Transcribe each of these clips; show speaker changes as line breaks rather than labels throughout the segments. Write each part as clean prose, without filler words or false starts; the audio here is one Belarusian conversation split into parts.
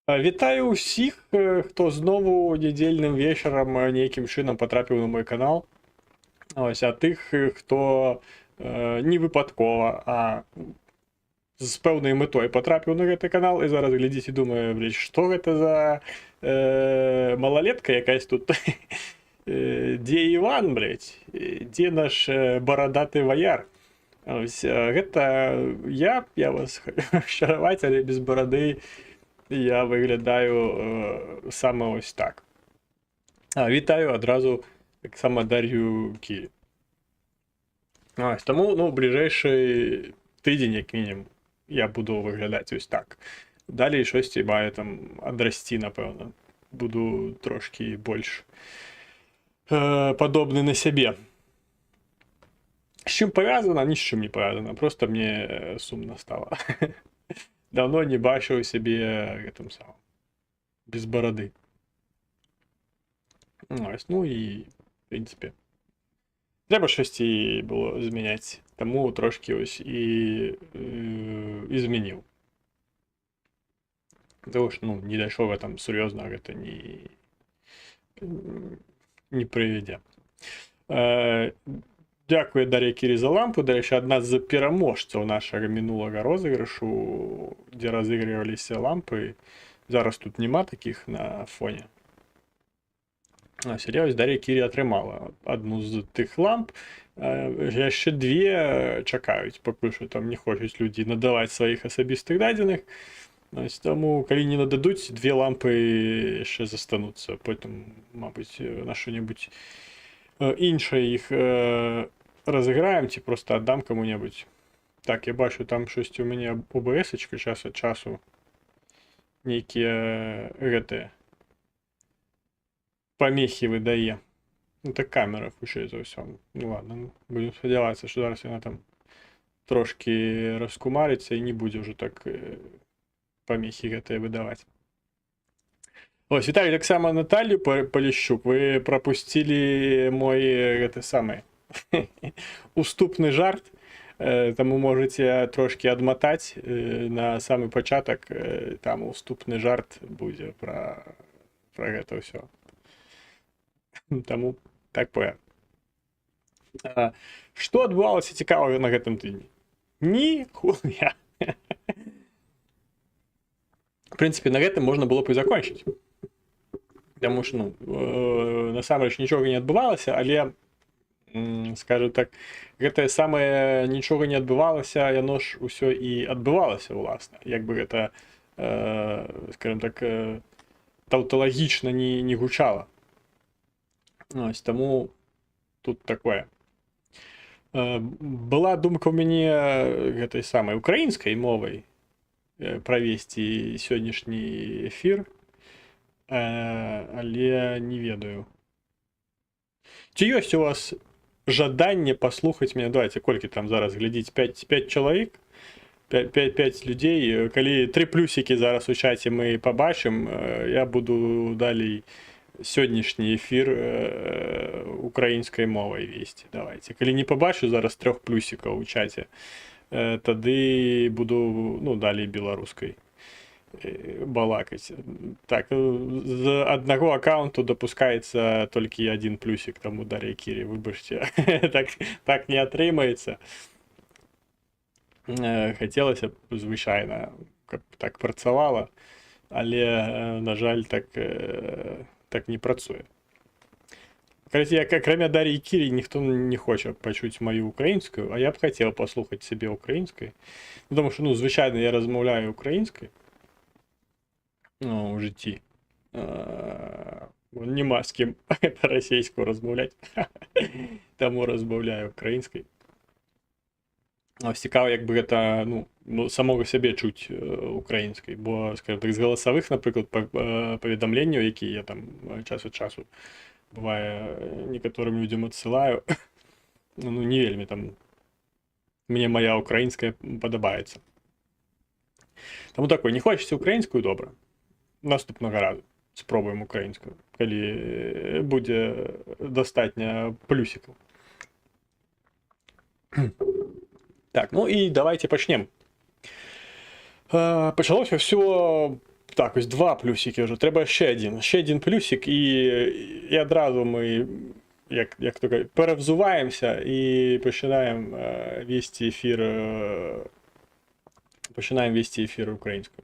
Вітаю усіх, хто знову недільним вечором нейкім чынам потрапіў на мой канал. Ось, а тых, хто не выпадкова, а з пэўнай мэтой потрапіў на гэты канал і зараз глядзіць і думае, блядь, што гэта за малалетка якась тут. Дзе Іван, блядь? Дзе наш барадаты ваяр? Ось, гэта я вас шараваць, але без барады я выглядаю саме ось так. Вітаю адразу таксама Дар'ю Кірі. Ось, тому, ну, бліжэйшы тыдзень, як мінімум, я буду выглядаць ось так. Далей шосьці мае там адрасці, напэўна. Буду трошкі больш падобны на сябе. З чым павязана? Ні з чым не павязана. Просто мне сумна стала. Давно не бачыў сябе гэтым самым. Без барады. Ось, ну і, в прынцыпе, трэба штосьці было змяняць. Таму трошкі ось і змяніў. Тому што, ну, не дайшоў там сур'ёзна гэта не прывядзе. Дзякуе Дар'я Кірі за лампу. Дарэчы, адна з пераможцаў нашага мінулага розыгрышу, дзе разыгрываліся лампы. Зараз тут няма такіх на фоне. Ось Дар'я Кірі атрымала адну з тых ламп. Яшчэ две чакаюць, пакуль што там не хочуць людзі надаваць сваіх асабістых дадзеных. Ось, таму, калі не нададуць, две лампы яшчэ застануцца. Потым, мабыць, на што-небудзь іншае іх разыграем, ці проста аддам каму-небудзь. Так, я бачу, там штосьці ў мяне ОБС-ачка час ад часу. Нейкія гэтыя памехі выдае. Ну, так камера, хутчэй за ўсё. Ну ладно, будем спадзявацца, што зараз яна там трошкі раскумарыцца і не будзе ўжо так памехі гэтыя выдаваць. Ось, вітаю таксама Наталью Поліщук. Вы пропустили мой гэты самы уступны жарт, таму можете трошки адматаць на самы пачатак, там уступны жарт будзе пра гэта ўсё. Таму так поя. Што адбывалася цікавага на гэтым тыдні? Ніхуя. В прынцыпе, на гэтым можна было б і закончыць. Таму што, ну, насамрэч нічога не адбывалася, але, скажу так, гэтае самае нічога не адбывалася, яно ж усё і адбывалася, уласна. Як бы гэта, скажем так, таўталагічна не гучала. Ось, таму тут такое. Была думка ў мяне гэтай самай украінскай мовай правесці сённяшні эфір, але не ведаю. Ці ёсць у вас жаданне паслухаць мяне? Давайте, колькі там зараз глядзіць? 5 чалавек? 5 людзей. Калі 3 плюсікі зараз у чаце мы пабачым, я буду далей сённяшні эфір украінскай мовай весці. Давайте. Калі не пабачу зараз 3 плюсікаў у чаце, тады буду, ну, далей беларускай балакаць. Так, з аднаго аккаунту дапускаецца толькі 1 плюсік, таму Дар'я Кірі, выбачце, так не атрымаецца. Хацелася б звычайна, каб так працавала, але, на жаль, так не працуе. Як акрамя Дар'і Кірі ніхто не хоча пачуць маю украінскую, а я б хацеў паслухаць сябе украінскай. Тому што, ну, звычайна я размаўляю украінскай у жыцці. Нема з кім расейскую размаўляць, таму размаўляю украінскай. Ось цікава, як бы гэта, ну, самога сябе чуць украінскай, бо, скажем так, з галасавых, напрыклад, паведамленняў, якія я там час ад часу бывае некаторым людзям адсылаю, ну, не вельмі там мне моя украінская падабаецца. Таму такое, не хочаце украінскую? Добра. Наступнага разу спробуем украінскую, калі будзе дастатня плюсікаў. Так, ну і давайте пачнем. Пачалося все Так, ось два плюсики вже. Треба ще один. Ще один плюсик, і одразу ми, як то кажуть, перевзуваємося і починаємо вести ефір. Починаємо вести ефір українською.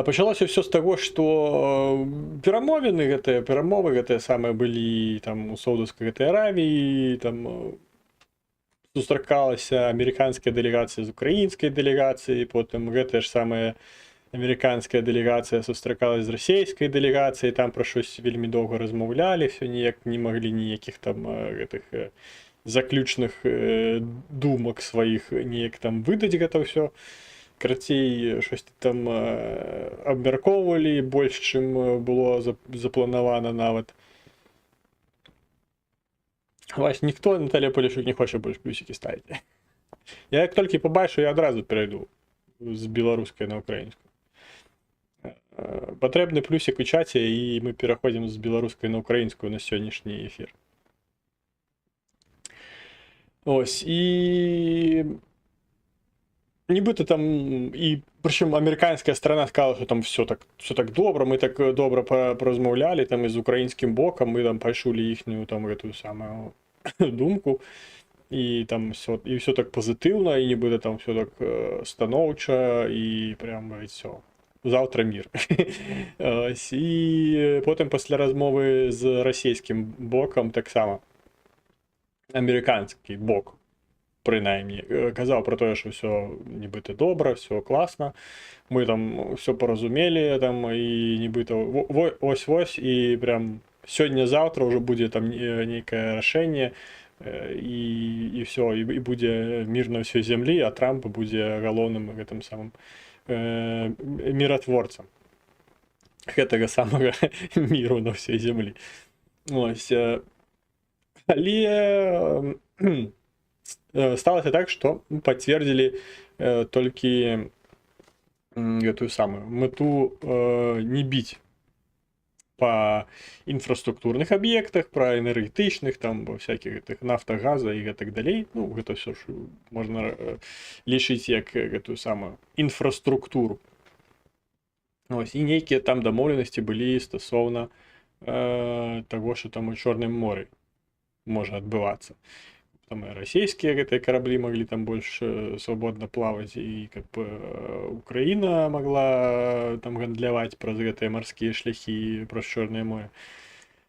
Почалося все з того, що перемови гэты самыя былі там у Саудаўскай гэтай Аравіі, там сустракалася амерыканская дэлегацыя з украінскай дэлегацыяй, потым гэтая ж самая амерыканская дэлегацыя сустракалась з расійскай дэлегацыяй, там пра щось вельмі доўга размаўлялі, все ніяк не маглі ніякіх там гэтых заключных думак сваіх неяк там выдаць гэта ўсё. Карацей, щось там абмяркоўвалі больш, чым было запланавана нават. Вась, ніхто, Наталія Полішук, не хоча больш плюсики ставіць. Я як толькі побачу, я адразу перейду з беларускай на украінскую. Патрэбны плюсик у чаце, і мы пераходзім з беларускай на украінскую на сённяшні эфір. Ось, і... Нібито там, і причому американська сторона сказала, що там все так добре, ми так добре порозмовляли там із українським боком, ми там почули їхню там эту саму думку, і там все так позитивно, і нібито там все так становчо, і прям все. Завтра мир. І потім після розмови з російським боком так само американський бок принаймні, казав про те, що все нібито добре, все класно, ми там все порозуміли, там, і нібито ось-ось, і прям сьогодні-завтра вже буде там некое рішення, і все, і буде мир на всій землі, а Трамп буде головним гэтым самим миротворцем гэтага самого миру на всій землі. Ось. Але сталося так, что подтвердили только эту самую мету не бить по инфраструктурных объектах, про энергетичных, там, всяких этих нафтогаза и так далее. Ну, это все, что можно лишить как эту самую инфраструктуру. Ось, и некие там домовленности были стосовно того, что там у Черном море может отбываться. Там и российские эти корабли могли там больше свободно плавать, и как бы Украина могла там гандляваць праз гэтыя морские шляхи, праз Чорное море.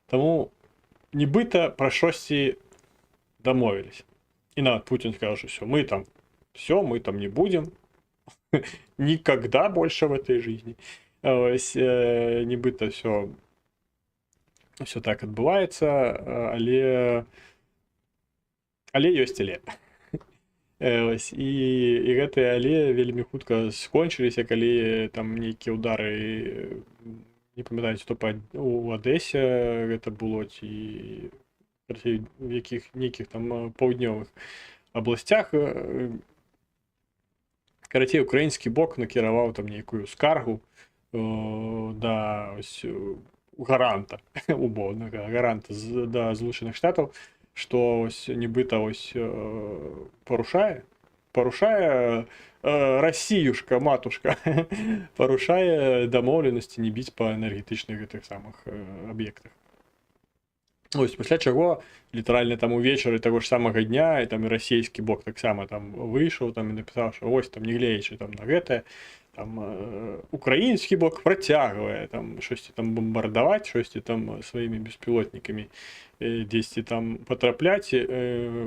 Тому нібыта пра штосьці домовились. И нават Путин сказал, что все, мы там не будем никогда больше в этой жизни. Ось, нібыта все так адбываецца, але ёсць але. Ось, і гэтыя але вельмі хутка скончыліся, калі там нейкія ўдары, не памятаю, што у Адэсе гэта было, ці в нейкіх там паўднёвых абласцях. Карацей, украінскі бок накіраваў там нейкую скаргу да ось гаранта, умоўнага гаранта да Злучаных Штатаў, что ось нібыта ось парушае Россиюшка, матушка, парушае дамоўленасці не біць па энергетычных гэтых самых аб'ектах. Ось, пасля чаго літаральна там увечары таго ж самага дня, і там і расійскі бок таксама там выйшаў там і напісаў, што ось там, нягледзячы там на гэтае, там украінскі бок працягвае там штосьці там бомбардаваць, штосьці там сваімі беспілотнікамі дзесьці там патрапляць,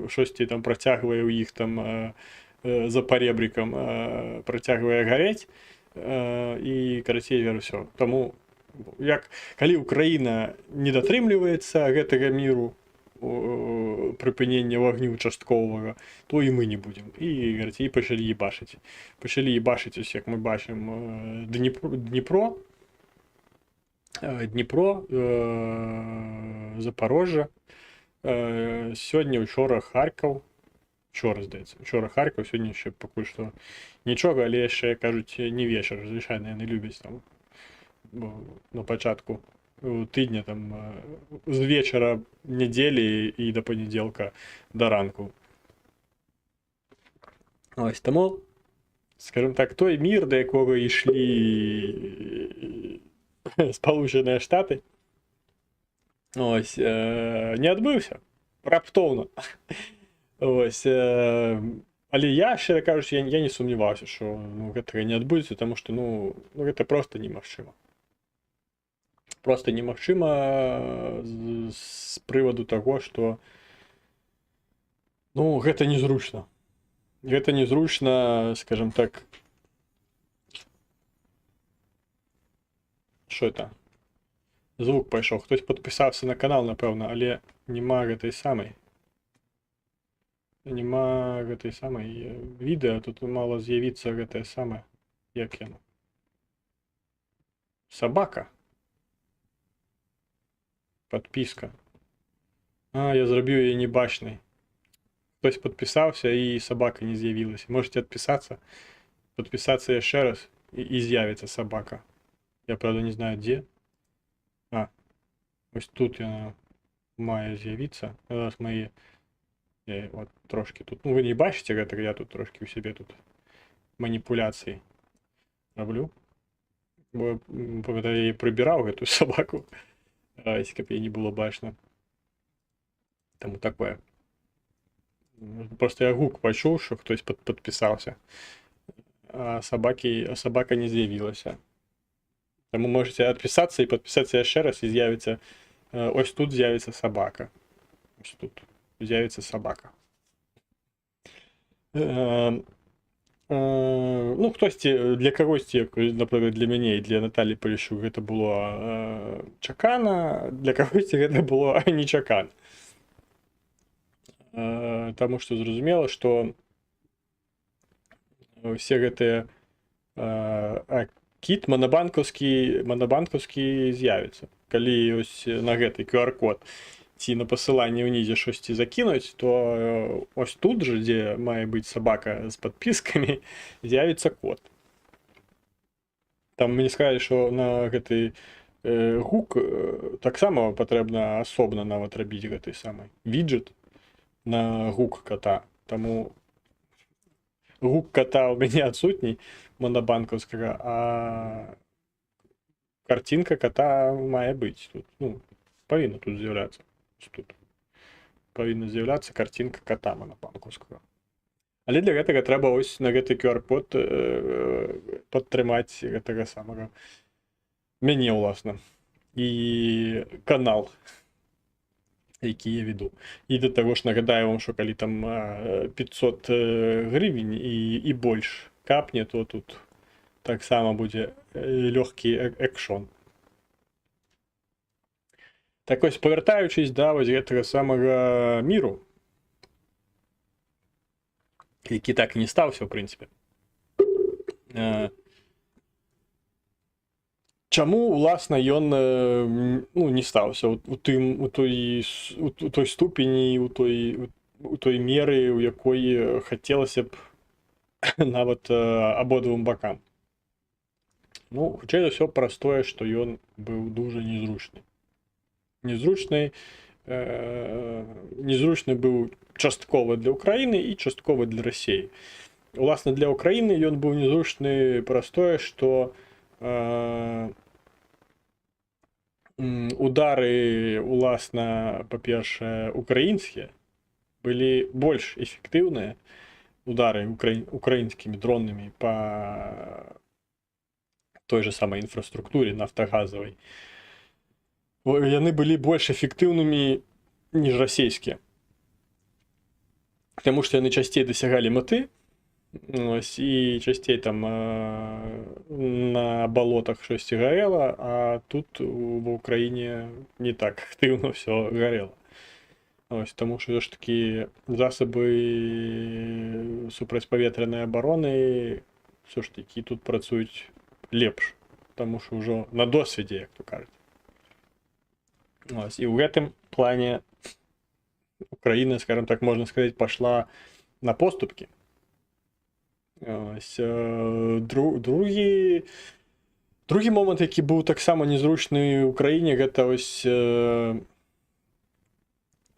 штосьці там працягвае ў іх там за паребрікам працягвае гарэць, і карацей ўсё. Таму калі Украіна не daтрымліваецца гэтага міру, прыпынення вагню частковага, то і мы не будем. І пачалі ебашыць. Пачалі ебашыць, ось як мы бачым, Дніпро, Запорожжа, сёння, учора Харкаў, учора Харкаў, сёння яшчэ пакуль што нічога, але яшчэ, кажуць, не вечар, звычайна яны любяць там на пачатку тыдня там з вечара нядзелі і да панядзелка да ранку. Ось, таму скажімо так, той мір, до якого йшли Сполучені Штати, ось, не відбувся. Раптовно. Ось, але я, щиро кажучи, я не сумнівався, що гэтага не адбудзецца, тому што гэта просто немагчыма. Просто немагчыма з прываду таго, што гэта незручна. Гэта незручна, скажем так. Що это? Звук пайшоў. Хтось падпісаўся на канал, напэўна, але няма гэтай самай. Няма гэтай самай відэа, тут мала з'явіцца гэтае самае. Як яно? Сабака. Подпіска. Я зрабіў яе небачнай. Хтось подпісаўся і сабака не з'явілася. Можете адпісацца, подпісацца яшчэ раз і з'явіцца сабака. Я, правда, не знаю, дзе. Ось тут яна мае з'явіцца. Зараз мае... Вот трошки тут... вы не бачыце гэтага, я тут трошки у сябе тут маніпуляцыі раблю. Бо я яе прыбіраў, гэтую сабаку. Каб яе не было бачна. Таму такое. Просто я гук пачуў, што хтось падпісаўся. А сабака не з'явілася. Таму можете адпісацца і падпісацца яшчэ раз, і з'явіцца... Ось тут з'явіцца сабака. Ось тут з'явіцца сабака. Хтосьці, для кагосьці, напрыклад, для мяне і для Наталі Поліщук гэта было чакана, для кагосьці гэта было нечакана. Таму што зразумела, што ўсе гэтыя кіт манабанкаўскі з'явіцца. Калі ось на гэты QR-код ці на пасыланне ўнізе штосьці закінуць, то ось тут жа, дзе мае быць сабака з падпіскамі, з'явіцца код. Там мне сказалі, што на гэты гук таксама патрэбна асобна нават рабіць гэты самы віджет на гук кота. Таму гук кота ў мяне адсутній манабанкаўскага, а картинка кота мае быць тут. Павінна тут з'яўляцца. Тут павінна з'яўляцца картинка кота манабанкаўскага. Але для гэтага трэба ось на гэты QR-код падтрымаць гэтага самага мяне, уласна, і канал, які я веду. І да таго ж нагадаю вам, што калі там 500 гривень і больш капне, то тут таксама будзе лёгкі экшон. Так ось, павяртаючись да вось гэтага самага міру, які так і не стаўся, ў прынцыпе. Чаму, уласна, ён не стаўся у той ступені, у той меры, у якой хацелася б нават абодвум бакам? Хутчэй за ўсё праз тое, што ён быў дужа незручны. Незручны быў часткова для Украіны і часткова для Расіі. Уласна, для Украіны ён быў незручны праз тое, што удары, уласна, па-першае, украінскія былі больш эфектыўныя, удары украінскімі дроннымі па той же самай інфраструктуре нафтагазавай. Яны былі больш эфектыўнымі, ніж расійскія. Таму што яны часцей дасягалі мэты, і часцей там на балотах штосьці гарэла, а тут ва ўкраіне не так актыўна ўсё гарэла. Таму што ж такі засабы супрацьпаветранай абароны ўсё ж такі тут працуюць лепш, таму што ўжо на досведзе, як то кажуць. І ў гэтым плане Украіна, скажем так, можна сказаць, пашла на поступкі. Другі момант, які быў таксама незручны ў Украіне, гэта ось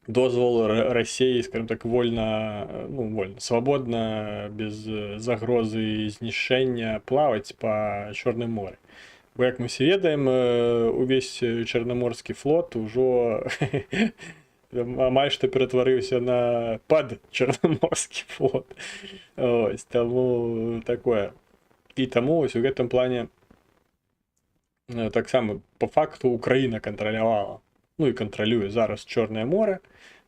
дозвол России, скажем так, вольно, свободно, без загрозы знішчэння плаваць па Чорным моры. Бо як мы все ведаем, увесь чарнаморскі флот ужо амаль што ператварыўся на падчарнаморскі флот. Ось, таму такое. І таму ось у гэтым плане таксама по факту Украіна кантралявала, ну і кантралюе зараз Чорнае море.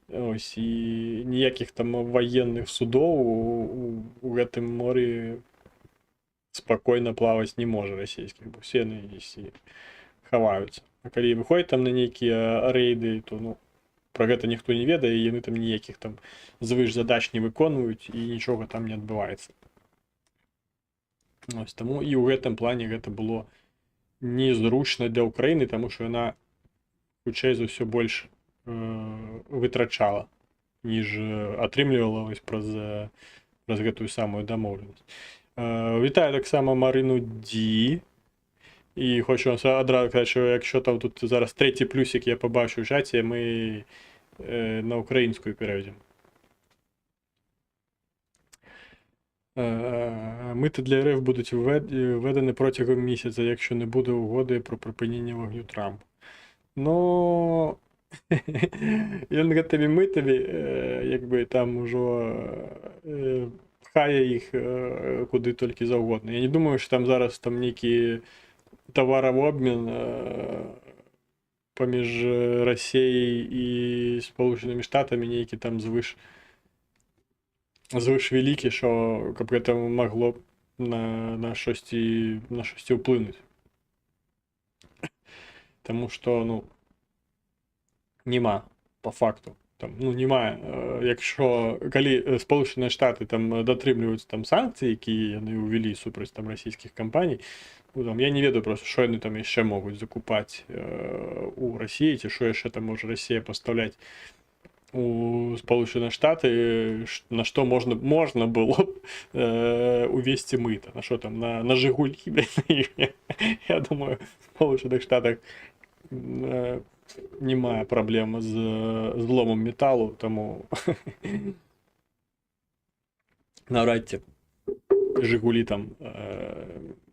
Ось, і ніякіх там военных судоў у гэтым моры спакойна плаваць не можа расійскіх, бо все яны хаваюцца. А калі выходзяць там на нейкія рэйды, то ну пра гэта ніхто не ведае, і яны там ніякіх там звыш задач не выконваюць і нічога там не адбываецца. Ось, таму і ў гэтым плане гэта было незручна для Украіны, таму што яна хутчэй за ўсё больш вытрачала, ніж атрымлівала праз гэтую самую дамоўленасць. Вітаю таксама Марыну Ді. І хочу вам адразу казаць, що якщо там тут зараз третій плюсик я побачу в чаті, ми на українську переведемо. Мити для РФ будуть введені протягом місяця, якщо не буде угоди про припинення вогню Трампа. Ну, ён гэтымі мытамі, якби там ужо пхае іх куди толькі заўгодна. Я не думаю, що там зараз там нейкі товарообмен паміж Расіяй і Сполученымі Штатамі нейкі там звыш вялікі, що каб гэта магло на шосці ўплынуць. Таму што, ну, нема по факту. Там, ну, нема, якщо, калі Сполученыя Штаты там датрымліваюць там санкцыі, якія яны ўвялі супраць там расійскіх кампаній, ну, там, я не ведаю просто, що яны там яшчэ могуць закупаць у Расіі, ці що яшчэ там можа Расія пастаўляць у Сполученыя Штаты, на што можна было увесці мыта, на що там, на Жигулі, я думаю, в Сполученых Штатах немає проблем з зломом металу, тому навряд чи Жигулі там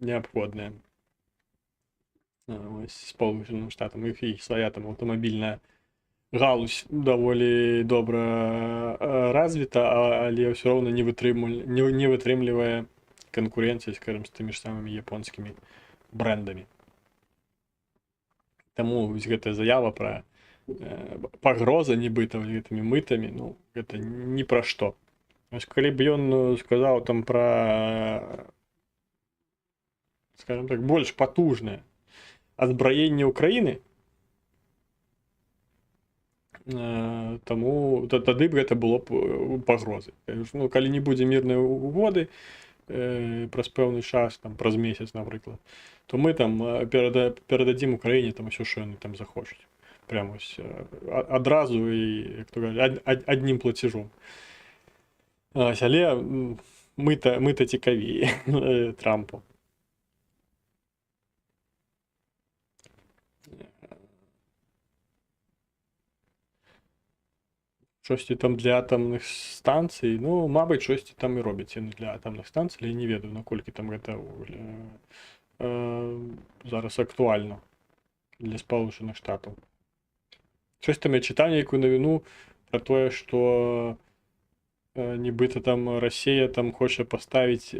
необходні Сполученим Штатам. Їх своя там автомобільна галузь доволі добре розвита, але все одно не витримує конкуренцію, скажімо, з тими ж самими японськими брендами. Таму гэтая заява пра пагроза нібыта гэтымі мытамі, ну, гэта ні пра што. Калі б ён сказаў там пра, скажем так, больш патужнае азбраенне Украіны, таму тады б гэта было б пагрозай. Ну, калі не будзе мірнай угоды праз пэўны час, там, праз месяц, напрыклад, то мы там перададзім Украіне там усё, што яны там захочуць. Прямо ось адразу і, як то кажуть, аднім плацежом. Але мы-то цікаві Трампу. Щось там для атомних станцій, ну, мабуть, щось там і робиться для атомних станцій, але я не ведаю, наскільки там це зараз актуально для Сполучених Штатів. Щось там я читав яку новину про те, що нібито там Росія там хоче поставити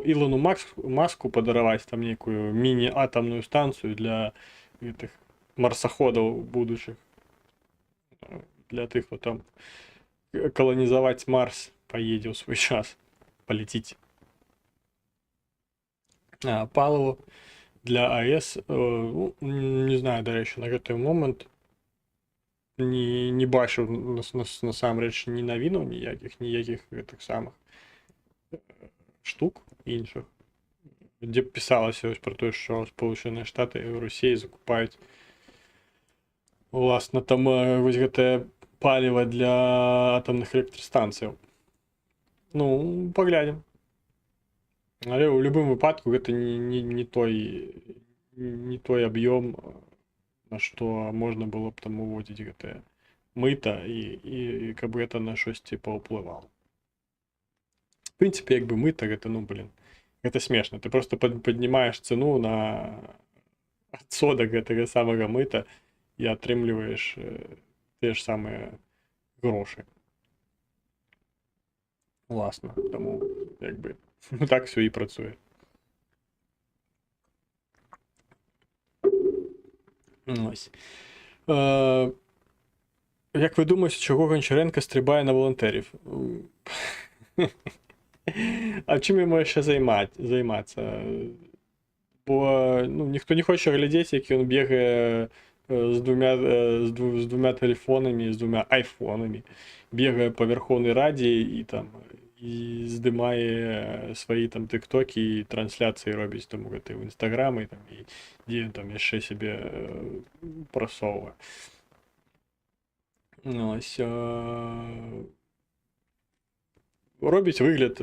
Ілону Маску подарувати там некую міні-атомну станцію для этих марсоходів будущих. Для тих, хто там колонізувати Марс поїде у свій час, полетіть. Паливо для АЕС, ну, не знаю, до речі, на гэты момент не бачив насамрэч ні навінаў ніякіх гэтых самых штук іншых, де б пісалася ось про те, що Сполучені Штати і Росія закупають власне там ось гэтае паліва для атомных электростанцыяў. Ну, паглядзім. Але ў любым выпадку гэта не той аб'ём, на што можна было б там уводзіць гэтае мита, і каб гэта на щось паўплывала. В прынцыпе, як бы мыта гэта, ну блин, гэта смешна. Ты просто паднімаеш цэну на адсотак гэтага самага мыта і атрымліваеш тыя ж самыя грошы. Власна, таму як бы так все і працуе. Ось. Як ви думаєте, чого Гончаренко стрибає на волонтерів? А чим йому ще займатися? Бо ну, ніхто не хоче глядіти, як він бігає з двома телефонами, з двома айфонами, бігає по Верховній Раді і там і здимає свої там тиктоки і трансляції робить тому в інстаграми, там, і де він там ще себе просовує. Ось, робить вигляд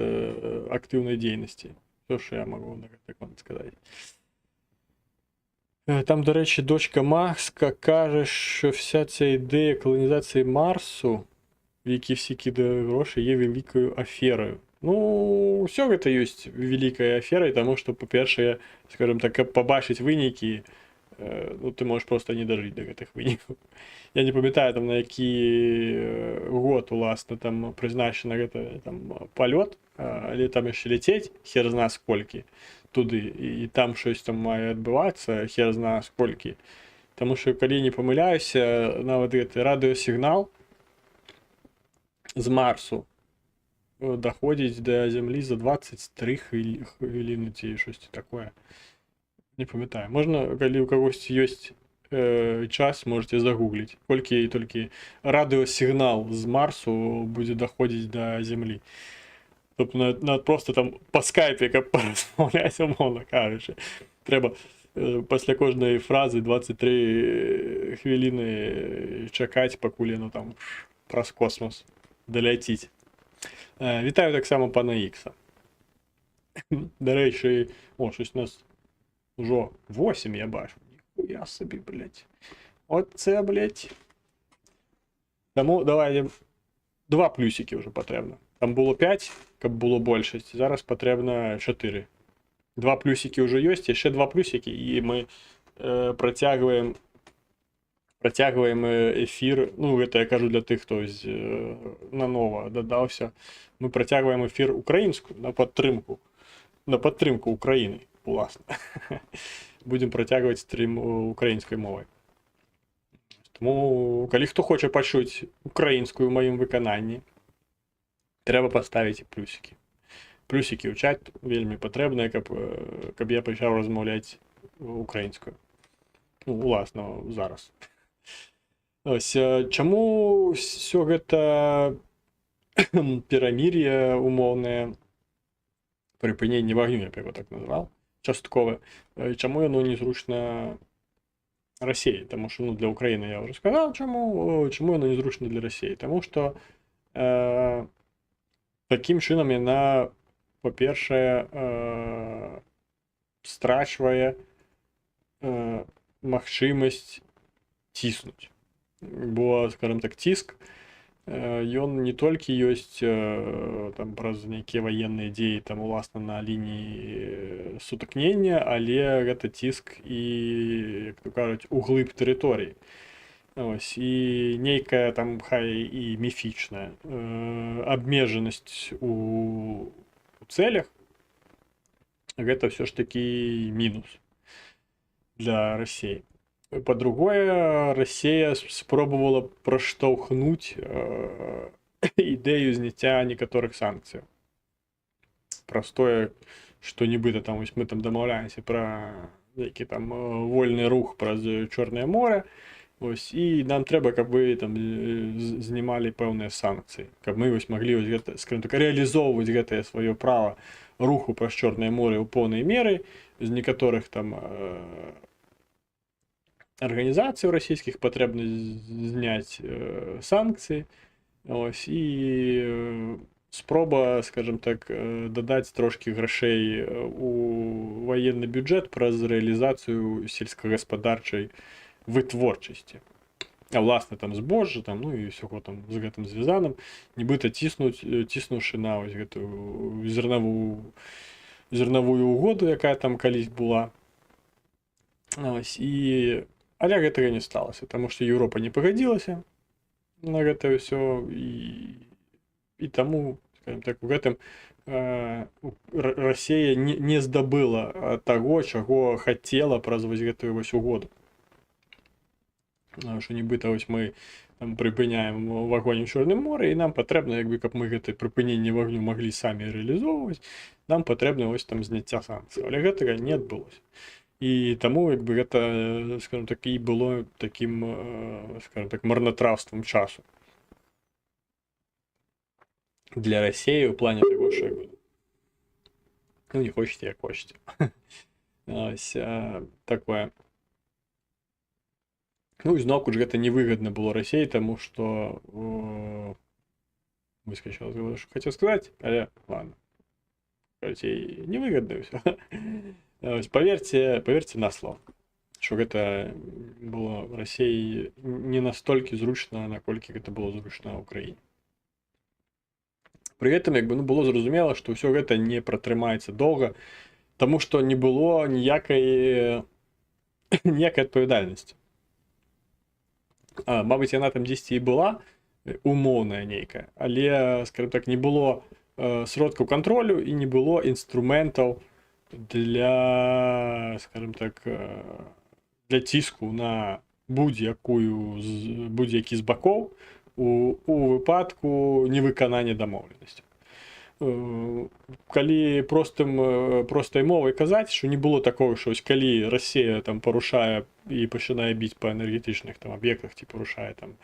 активної діяльності. Все, що я можу так вам сказати. Там, до речі, дочка Маска каже, що вся ця ідея колонізації Марсу, в якій всі кидають гроші, є великою аферою. Ну, все гэта ёсць великой аферой, тому что, по-перше, скажем так, побачить вынікі, ну, ты можешь просто не дожить до гэтых вынікаў. Я не памятаю, там, на які год, уласна, там, прызначена гэта, там, палёт, але там яшчэ ляцець, хер зна сколькі, туды, і там щось там мае адбывацца, хер зна сколькі. Таму што, калі не памыляюся, нават гэты радыёсігнал з Марсу доходить до Земли за 23 хвилины ці щось такое. Не памятаю. Можна, калі у когось есть час, можете загуглить. Колькі толькі радыёсігнал з Марсу буде доходить до Земли. Тобто надо просто там по скайпе каб порозмовляць, умовно кажучи. Треба після кожної фрази 23 хвилини чекати, покуль ну там праз космос доляціць. Вітаю так само пана Ікса. До речі, о, щось у нас вже 8, я бачу. Ніхуя собі, блядь. Оце, блядь. Тому давайте 2 плюсики вже потрібно. Там було 5, каб було більшість. Зараз потрібно 4. 2 плюсики вже є, ще 2 плюсики, і ми протягиваем эфир, ну это я кажу для тих, хто наново додався, ми протягиваем эфир українською на підтримку України, власне. Будемо протягувати стрім українською мовою. Тому, коли хто хоче почути українською в моєму виконанні, треба поставити плюсики. Плюсики в чат вельми потрібні, каб я почав розмовляти українською. Ну, власне, зараз. Ось, чаму все гэта перамір'е умоўнае, прыпыненне вагню, я б яго так назваў, часткове, чаму яно незручна Расіі? Таму што, ну, для Украіны я ўжо сказаў, чаму яно незручна для Расіі? Таму што такім чынам яна, па-першае, страчвае магчымасць ціснуць. Бо, скажем так, ціск, ён не толькі ёсць там праз нейкія ваенныя дзеі там уласна на лініі сутыкнення, але гэта ціск і, як то кажуць, углыб тэрыторыі. Ось, і нейкая там хай і міфічная абмежанасць у цэлях, гэта ўсё ж такі мінус для Расіі. По-другое, Россия спробовала проштовхнуть идею зняття некоторых санкций. Простое, что нібито там, ось ми там домовляємося про який там вольний рух про Чорне море, ось, і нам треба, каб ви там знімали певні санкції, каб ми ось могли, ось, гэта, скажімо так, реалізовувати гэтае свое право руху праз Чорне море у повній мірі, з некоторых там організацій російських потрібно зняти санкції, ось, і спроба, скажімо так, додати трошки грошей у воєнний бюджет праз реалізацію сільськогосподарчої витворчості. а власне там збожжа там, ну і всього там з гэтым звязаным, нібыта ціснуўшы на ось гэтую зернавую угоду, якая там калісь была. Ось, але гэтага не сталася, таму што Еўропа не пагадзілася на гэта ўсё, і таму, скажем так, у гэтым Расія не здабыла таго, чаго хацела праз вось гэтую вось угоду. Што нібыта вось мы там прыпыняем вагонь у Чорным моры, і нам патрэбна, як бы, каб мы гэтае прыпыненне вагню маглі самі рэалізоўваць, нам патрэбна вось там зняцця санкцый. Але гэтага не адбылося. І таму, як бы, гэта, скажем так, і было такім, скажем так, марнатравствам часу для Расіі ў плане таго, што, як бы, ну, не хочаце, як хочаце. Ось такое. Ну, зноўку ж гэта невыгадна было Расіі, таму што выскочила з головы, што хацеў сказаць, але ладно. Карацей, невыгадна ўсё. Ось, паверце на слово, што гэта было Расіі не настолькі зручна, наколькі гэта было зручна ў Украіне. Пры гэтым, як бы, ну, было зразумела, што ўсё гэта не пратрымаецца доўга, таму што не было ніякай адпавядальнасці. Мабыць, яна там дзесьці і была умоўная нейкая, але, скажем так, не было сродкаў кантролю і не было інструментаў для, скажем так, для ціску на будь-які з бакоў у выпадку невыканання дамоўленасцяў. Калі простай мовай казаць, што не было такого, що ось калі Расія там парушае і пачынае біць па энергетычных там аб'ектах, ці парушае там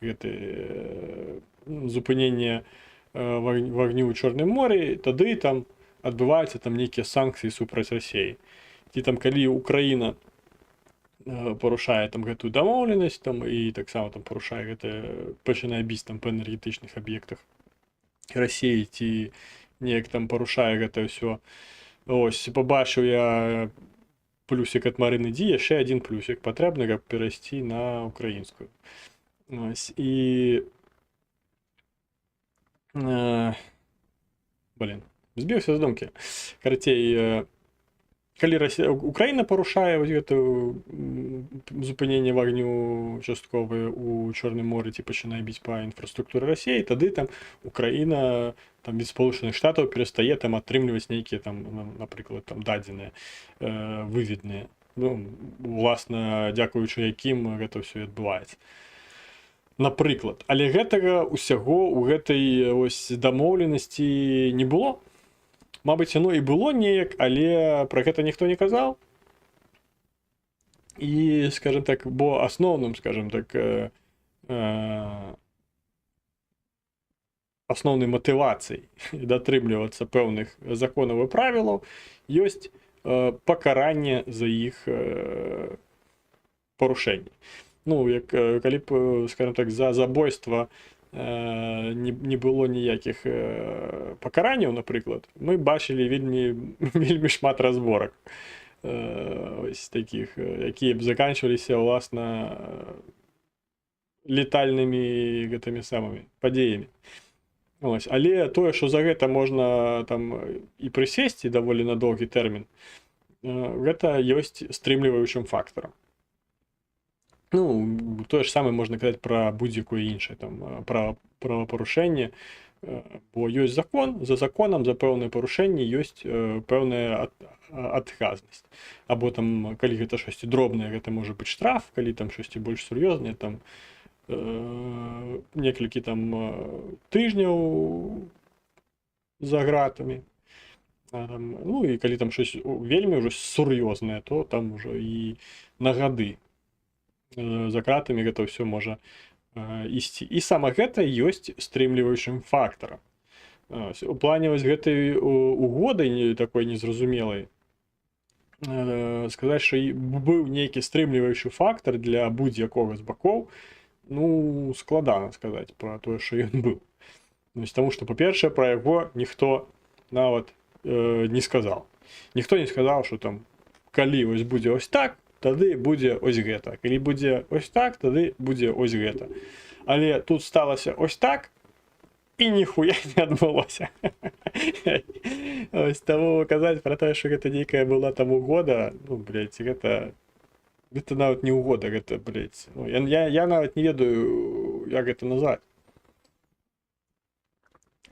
гэты зупыненне вагню ў Чорным моры, тады там адбываюцца там нейкія санкцыі супраць Расіі. Ці там калі Украіна парушае там гэтую дамоўленасць там і таксама там парушае гэта, пачынае біць там па энергетычных аб'ектах Расіі, ці неяк там парушае гэта ўсё. Ось, пабачыў я плюсик ад Марыны Ді, яшчэ адзін плюсик патрэбны, каб перайсці на украінскую. Ось, і збіўся з думкі. Карацей, калі Украіна парушае вось гэту зупыненне вагню частковае у Чорным моры, ці пачынае біць па інфраструктуры Расіі, тады там Украіна там від Сполучаных Штатаў перастае там атрымліваць нейкія там, напрыклад, там дадзеныя выведныя. Ну, уласна, дзякуючы якім гэта ўсё адбываецца. Напрыклад, але гэтага ўсяго ў гэтай ось дамоўленасці не было. Мабыць, яно і было неяк, але пра гэта ніхто не казаў. І, скажем так, бо асноўным, скажем так, асноўнай матывацыяй датрымлівацца пэўных законаў і правілаў ёсць пакаранне за іх парушэнні. Ну, як калі б, скажем так, за забойства не было ніякіх пакаранняў, напрыклад, мы бачылі вельмі шмат разборак ось такіх, якія б заканчваліся, уласна, летальнымі гэтымі самымі падзеямі. Ось, але тое, што за гэта можна там і прысесці даволі на доўгі тэрмін, гэта ёсць стрымліваючым фактарам. Ну, тое ж самае можна казаць пра будь-якое іншае там правапарушэнне, бо ёсць закон, за законам, за пэўнае парушэнне ёсць пэўная адказнасць. Або там, калі гэта штосьці дробнае, гэта можа быць штраф, калі там штосьці больш сур'ёзнае, там некалькі там тыжняў за гратамі. Ну, і калі там штось вельмі ўжо сур'ёзнае, то там ужо і на гады за кратамі гэта ўсё можа ісці. І сама гэта ёсць стрымліваючым фактарам. У плане вось гэтай угоды такой незразумелай сказаць, што быў нейкі стрымліваючы фактар для будь-якога з бакоў, ну, складана сказаць пра тое, што ён быў. Таму што, па-першае, пра яго ніхто нават не сказаў. Ніхто не сказаў, што там, калі вось будзе ось так, тады будзе ось гэта. Калі будзе ось так, тады будзе ось гэта. Але тут сталася ось так, і ніхуя не адбылося. Ось таму казаць пра тое, што гэта нейкая была там угода, ну, блядь, гэта нават не угода, гэта, блядь, ну, я нават не ведаю, як гэта назваць.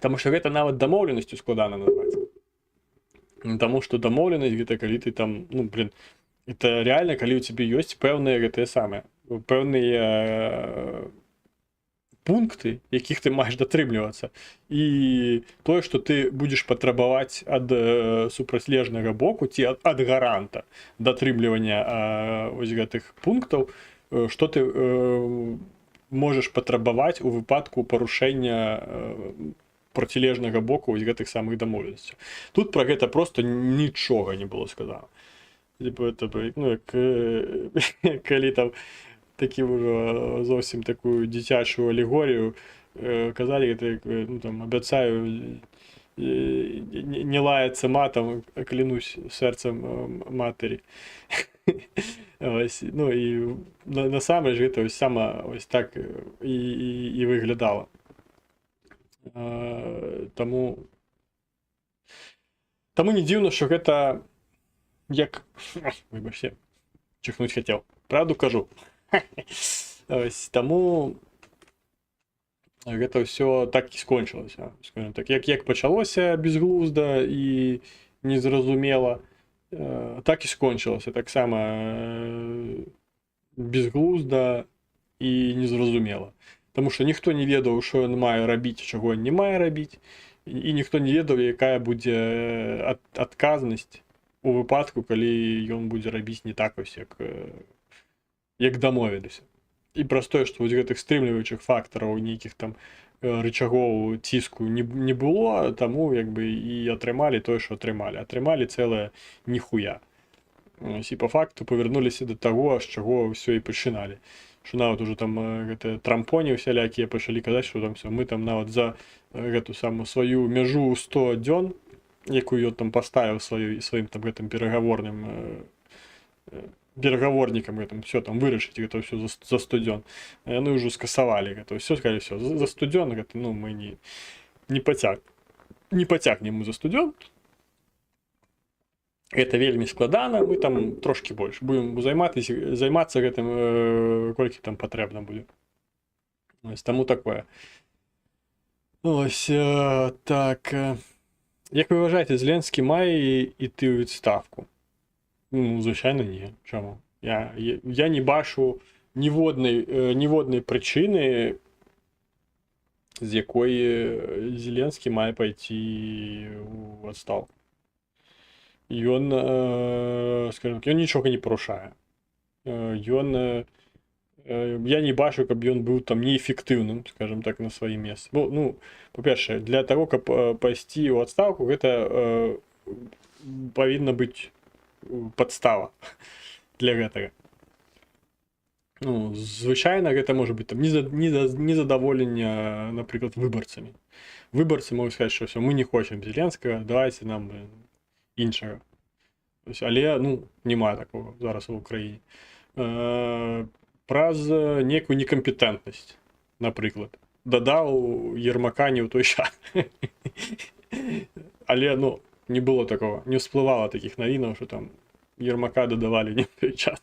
Таму што гэта нават дамоўленасцю складана назваць. Таму што дамоўленасць гэта калі ты там, ну, блин, это реально, калі ў цябе ёсць пэўныя гэтыя самыя, пэўныя пункты, якіх ты маеш датрымлівацца. І тое, што ты будзеш патрабаваць ад супрацьлежнага боку ці ад гаранта датрымлівання ось гэтых пунктаў, што ты можаш патрабаваць у выпадку парушэння процілежнага боку ось гэтых самых дамоўленасцяў. Тут пра гэта просто нічога не было сказано. Ну, як калі там такі ўжо зовсім такую дзіцячую алегорію казалі, гэта, ну, там, абяцаю не лаяцца матам, клянусь сэрцам матері. Ось, ну, і насамрэч гэта ось сама ось так і выглядала. Таму не дзіўна, што гэта як... Выбачце, чихнуць хацеў. Правду кажу. Ось, таму гэта ўсё так і скончылася, скажем так. Як пачалося безглузда і незразумела, так і скончылася таксама безглузда і незразумела. Таму што ніхто не ведаў, што ён мае рабіць, чаго ён не мае рабіць, і ніхто не ведаў, якая будзе адказнасць у выпадку, калі ён будзе рабіць не так ось, як дамовіліся. І праз тое, што вось гэтых стрымліваючых фактараў, нейкіх там рычагоў ціску не было, таму як бы і атрымалі тое, што атрымалі. Атрымалі цэлае ніхуя. І па факту павярнуліся да таго, з чаго ўсё і пачыналі. Што нават ужо там гэтыя трампоні усялякія пачалі казаць, што там все, мы там нават за гэту самую сваю мяжу 100 дзён, якую ён там паставіў сваім там гэтым перагаворнікам гэтым, все там вырашыць гэта ўсё за 100 дзён. Яны ўжо скасавалі гэта ўсё, сказалі, все, за 100 дзён гэта, ну, мы не пацягнем мы за 100 дзён. Гэта вельмі складана, мы там трошкі больш будем займацца гэтым, колькі там патрэбна будзе. Ось, таму такое. Ось, так. Як вы вважаєте, Зеленський має йти у відставку? Ну, звичайно, ні. Чому? Я не бачу ніводної причини, з якої Зеленський має пойти у відставку. Ён, скажем так, ён нічога не парушае. Я не бачу, каб ён быў там неэфектыўным, скажем так, на сваім месцы. Бо, ну, па-першае, для таго, каб пайсці ў адстаўку, гэта павінна быць падстава для гэтага. Ну, звычайна гэта можа быць там незадаволенне, напрыклад, выбарцамі. Выбарцы могуць сказаць, што все, мы не хочам Зеленскага, давайце нам іншага. Але, ну, няма такого зараз у Украіне. Праз некую некампетэнтнасць, напрыклад. Дадаў Ермака не ў той час. Але, ну, не было такого, не всплывала такіх навінаў, што там Ермака дадавалі не ў той час.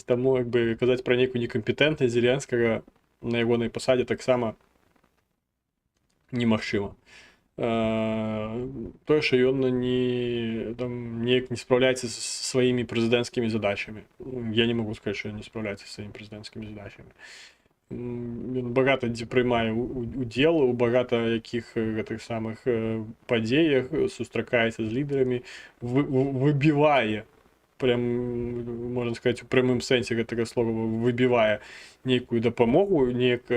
Таму, як бы, казаць пра некую некампетэнтнасць Зеленскага на ягонай пасадзе таксама немагчыма. Тое, што ён неяк не спраўляецца з сваімі прэзідэнцкімі задачамі. Я не магу сказаць, што ён не спраўляецца з сваімі прэзідэнцкімі задачамі. Ён багата дзе прымае удзел у багата якіх гэтых самых падзеях, сустракаецца з лідарамі, выбівае, прям, можна сказаць, у прямым сэнсе гэтага слова, выбівае нейкую дапамогу, неяк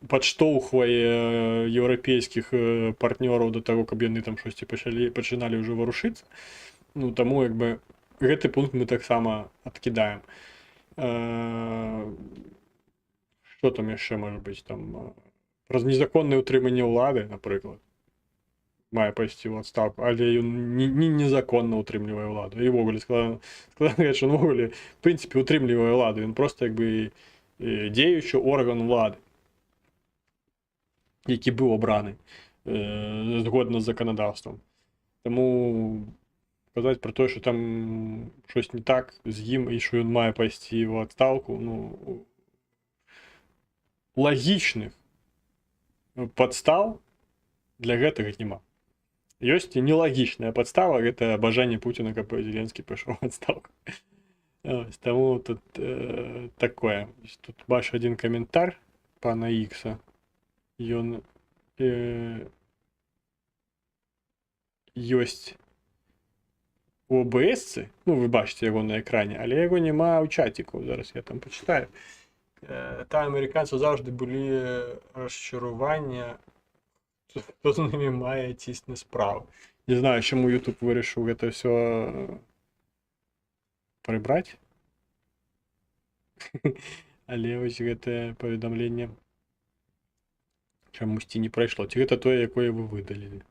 падштоўхвае еўрапейскіх партнёраў да таго, каб яны там штосьці пачыналі ўжо варушыцца. Ну, таму, як бы, гэты пункт мы таксама адкідаем. Што там яшчэ можа быць? Там праз незаконнае ўтрыманне ўлады, напрыклад. мае пайсці ў адстаўку, але ён незаконна ўтрымлівае ўладу. І ўвогуле складана сказаць, што ўвогуле в прынцыпе ўтрымлівае ўладу, ён проста як бы дзеючы орган улады, які быў абраны згодна з заканадаўствам. Таму казаць пра тое, што там щось не так з ім і што ён мае пайсці ў адстаўку, ну, лагічных падстаў для гэтага няма. Ёсць і нелагічная падстава, гэта бажанне Пуціна, каб Зеленскі пайшоў у адстаўку. Таму тут такое. Тут бачу адзін каментар пана Ікса. Ён ёсць у ОБС, ну вы бачыце яго на экране, але яго няма ў чаціку. Зараз я там пачытаю. Там амерыканцаў заўжды былі расчарування, хто з ними мае цісны справу. Не знаю, чаму YouTube вырашыў гэта ўсё прыбраць. Але вось гэтае паведамленне чамусьці не прайшло. Ці гэта тое, якое вы выдалілі?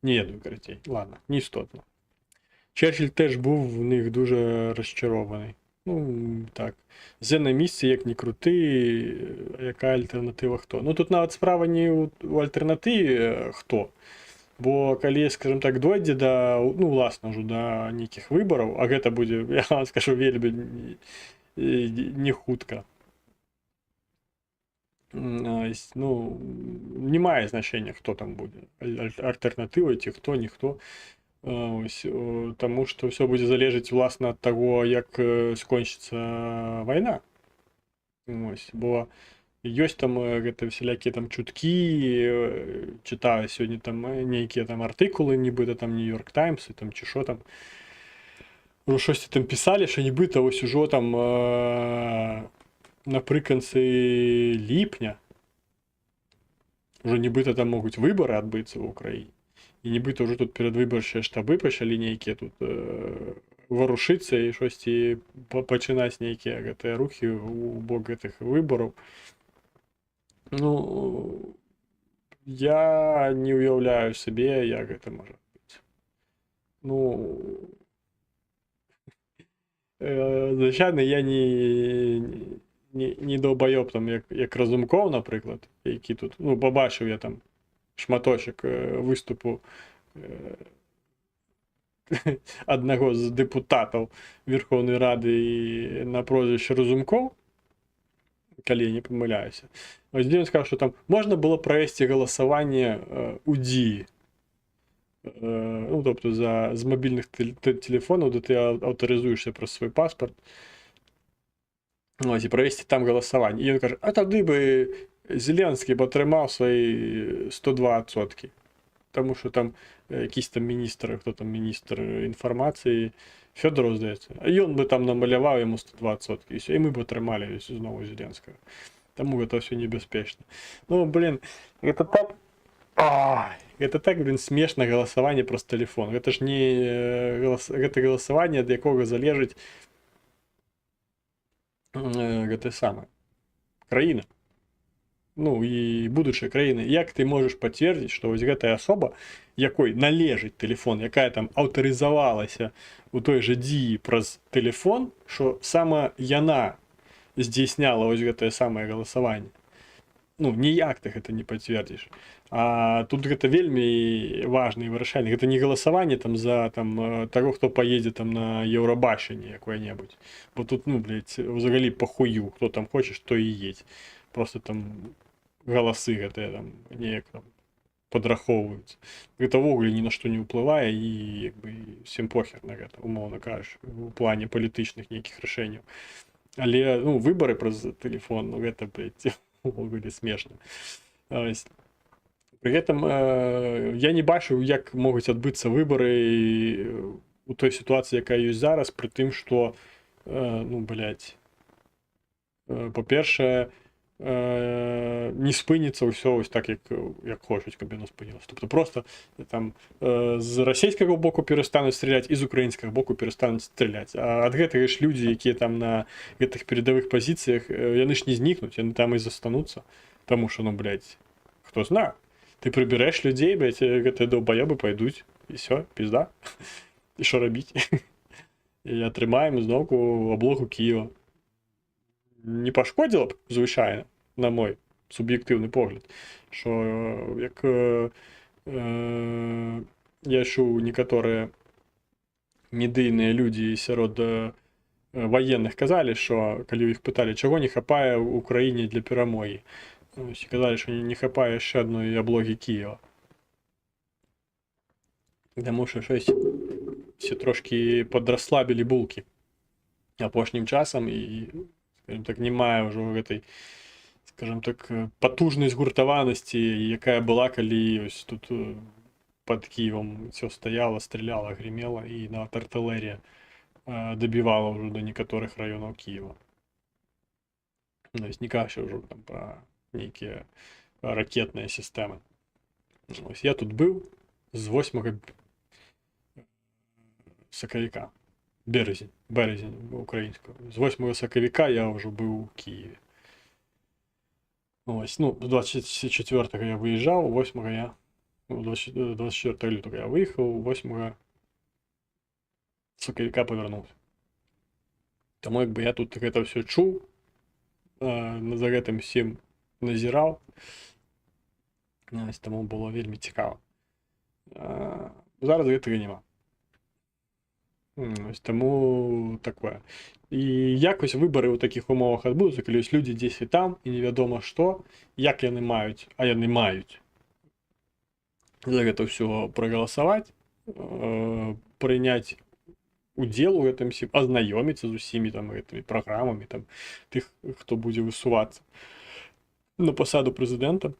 Не ведаю, карацей. Ладно, не істотна. Черчилль теж був в них дуже розчарований. Ну, так. Зе на місці, як ні крути, яка альтернатива хто. Ну, тут навіть справа не у альтернативі хто. Бо калі, скажем так, дойдзе да, ну, власна ўжо да нейкіх выбараў, а гэта будзе, я вам скажу, вельмі не хутка. Ну, не мае значення, хто там будзе. Альтэрнатыва ці хто, ніхто. Таму што ўсё будзе залежыць власна ад таго, як скончыцца вайна. Бо ёсць там гэта всялякія там чуткі, чытаю сёння там нейкія там артыкулы, нібыта там Нью-Йорк Таймс і там ці што там. Ужо штосьці там пісалі, што нібыта вось ужо там напрыканцы ліпня ужо нібыта там могуць выбары адбыцца ў Украіне. І нібыта ўжо тут перадвыбарчыя штабы пачалі нейкія тут варушыцца і штосьці пачынаць нейкія гэтыя рухі ў бок гэтых выбараў. Ну, я не ўяўляю сабе, як гэта можа быць. Ну, звычайна я не долбаёб там, як Разумкоў, напрыклад, які тут, ну, пабачыў я там шматочак выступу аднаго з дэпутатаў Верховнай Рады на прозвішча Разумкоў, калі я не памыляюся. Вось дзе ён сказаў, што там можна было правесці галасаванне у дзіі. Ну, тобто з мабільных тэлефонаў, де ты аўтарызуешся праз свой паспарт, і правесці там галасаванне. І ён кажа, а тады бы Зеленскі б атрымаў свае 102%. Таму што там якісь там міністр, хто там міністр інфармацыі, Фёдоров, здаецца, а ён бы там намаляваў яму 102%, і все, і мы б атрымалі зноwu Зеленскага. Таму гэта ўсё небяспечна. Ну, блин, гэта так... Гэта так, блин, смешна галасаванне праз тэлефон. Гэта ж не... Гэта галасаванне, ад якога залежыць гэта самае. Краіна. Ну, і будучая краіна. Як ты можаш пацвердзіць, што вось гэтая асоба, якой належыць тэлефон, якая там аўтарызавалася у той жа дзіі праз тэлефон, што сама яна здзейсняла вось гэтае самае галасаванне. Ну, ніяк ты гэта не пацвердзіш. А тут гэта вельмі важна і вырашальна. Гэта не галасаванне там за там таго, хто паедзе там на Еўрабачанне якое-небудзь. Бо тут, ну, блядь, узагалі пахую, хто там хоча, што і едзь. Просто там галасы гэтыя там неяк там падрахоўваюцца. Гэта ўвогуле ні на што не ўплывае і як бы всем похер на гэта, умоўна кажучы, у плане палітычных нейкіх рашэнняў. Але, ну, выбары праз тэлефон, ну, гэта, блядь, ўвогуле смешна. Пры гэтым я не бачыў, як могуць адбыцца выбары у той сітуацыі, якая ёсць зараз, пры тым, што, ну, блядь, па-першае, не спыніцца ўсё вось так, як хочуць, каб яно спынілася. Тобто просто там з расійскага боку перастануць страляць і з украінскага боку перастануць страляць. А ад гэтага ж людзі, якія там на гэтых перадавых пазіцыях, яны ж не знікнуць, яны там і застануцца. Таму што, ну, блядь, хто зна. Ты прыбірэш людзей, блядь, гэтыя даўбаёбы пойдуць і все, пізда. І што рабіць? І атрымаем зноўку аблогу Кіева. Не пашкодзіла б звычайна, на мой суб'ектыўны погляд, што як я чуў некаторыя медыйныя людзі сярод ваенных казалі, што калі іх пыталі, чаго не хапае ў Украіне для перамогі, казалі, што не хапае яшчэ адной аблогі Кіева. Таму што щось все трошки падраслабілі булкі апошнім часам і, скажем так, не мае ўжо гэтай, скажем так, потужнай згуртаванасці, якая была, калі ось тут под Киевом все стояло, стреляло, гремело, и нават артиллерия добивала уже до некоторых районов Киева. То есть не кажа уже там про некие ракетные системы. Ось я тут был с 8 сакавіка. Березень українського. З 8 сакавіка я вже був у Києві. Ось, ну, 24-го я виїжджав, 8-го я 24 лютого я виїхав, 8 сакавіка повернувся. Тому якби я тут гэта все чув, за гэтым всім назірав, ось, тому було вельми цікаво. Зараз гэтага нема. Ось, тому такое. І якось вибори у таких умовах адбудуцца, калі ёсць людзі дзесь і там, і невядома што, як яны маюць, а яны маюць за гэта ўсё прагаласаваць, прыняць удзел у гэтым всім, азнаёміцца з усімі там гэтымі праграмамі, там тых, хто будзе высувацца на пасаду прэзідэнта.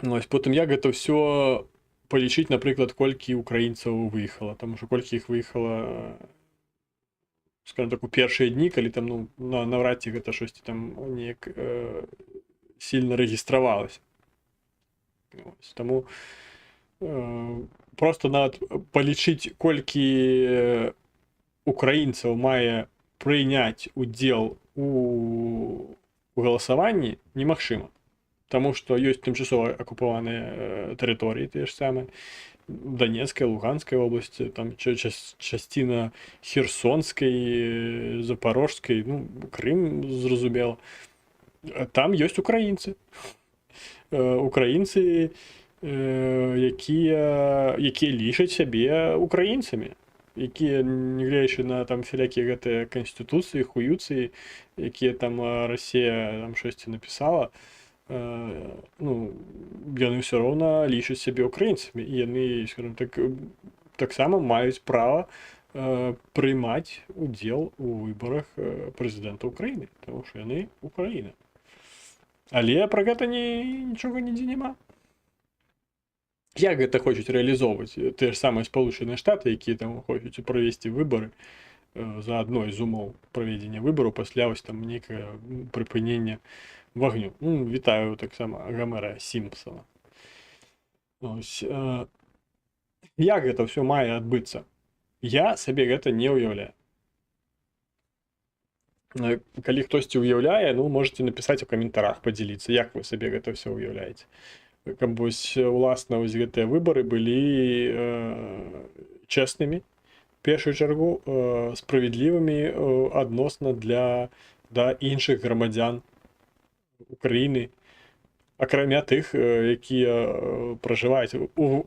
Ось, потым як гэта ўсё палічыць, напрыклад, колькі украінцаў выехала, таму што колькі іх выехала, скажем так, у першыя дні, калі там, ну, наўрад ці гэта штосьці там неяк сильно рэгістравалася. Таму просто нават палічыць, колькі украінцаў мае прыняць удзел у галасаванні, немагчыма. Таму што ёсць тымчасова акупаваныя тэрыторыі, тыя ж самыя, Донецкая, Луганская области, там частина Херсонской, Запорожской, ну, Крым, зразумела. Там ёсць украінцы. Украінцы, якія лічаць сябе украінцамі, якія, нягледзячы на там всялякія гэтыя канстытуцыі, хуюцыі, якія там Расія там штосьці напісала, ну, яны ўсё роўна лічаць сябе украінцамі, і яны, скажем так, таксама маюць права прыймаць удзел у выбарах прэзідэнта Украіны, таму што яны Украіна. Але пра гэта нічога нідзе няма. Як гэта хочуць рэалізоўваць тыя ж самыя Спалучаныя Штаты, якія там хочуць правесці выбары за адной з умоў правядзення выбараў пасля вось там нейкае прыпынення вагню. Ну, вітаю таксама Гомера Сімпсона. Ось, як гэта ўсё мае адбыцца? Я сабе гэта не ўяўляю. Калі хтосьці ўяўляе, ну, можете напісаць у каментарах, падзяліцца, як вы сабе гэта ўсё ўяўляеце. Каб вось, уласна, вось гэтыя выбары былі чэснымі, в першую чаргу, справядлівымі адносна да іншых грамадзян Украіны, акрамя тых, якія пражываюць у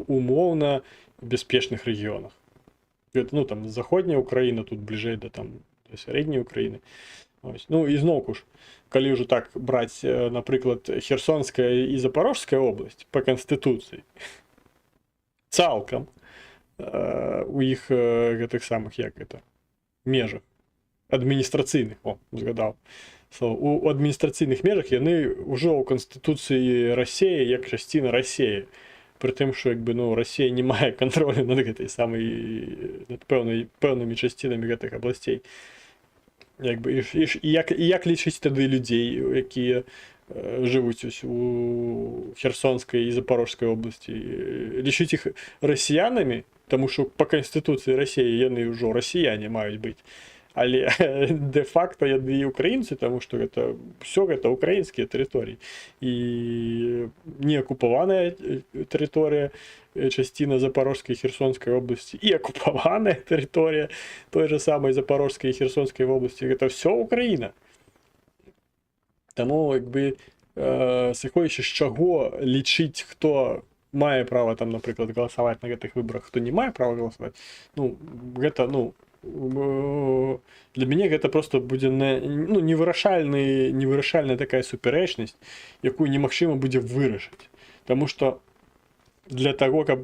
умоўна бяспечных рэгіёнах. Ну, там, заходняя Украіна, тут бліжэй да там сярэдняй Украіны. Ось. Ну, і зноўку ж, калі ўжо так браць, напрыклад, Херсонская і Запорожская область па канстытуцыі, цалкам у іх гэтых самых, як гэта, межах адміністрацыйных, згадаў, у адміністрацыйных межах яны ўжо ў канстытуцыі Расіі як часціна Расіі, пры тым, што якби, ну, Расія не мае кантролю над гэтай самай, над пэўнымі часцінамі гэтых абласцей. Якби, і як лічыць тады людзей, якія жывуць у Херсонскай і Запорожскай обласці, лічыць іх расіянамі, таму што па канстытуцыі Расіі яны ўжо расіяне маюць быць, але де-факто яны украінцы, тому што гэта все гэта украінскія тэрыторыі і не акупаваная тэрыторыя, частина Запорожской и Херсонской области и оккупованная территория той же самой Запорожской и Херсонской области. Это все Украина. Тому, якби, сыходзячы з чаго лічыць, хто мае права там, напрыклад, галасаваць на гэтых выбарах, хто не мае права галасаваць, ну, гэта, ну, для мяне гэта просто будзе ну, невырашальная такая супярэчнасць, якую немагчыма будзе вырашыць. Таму што для того, каб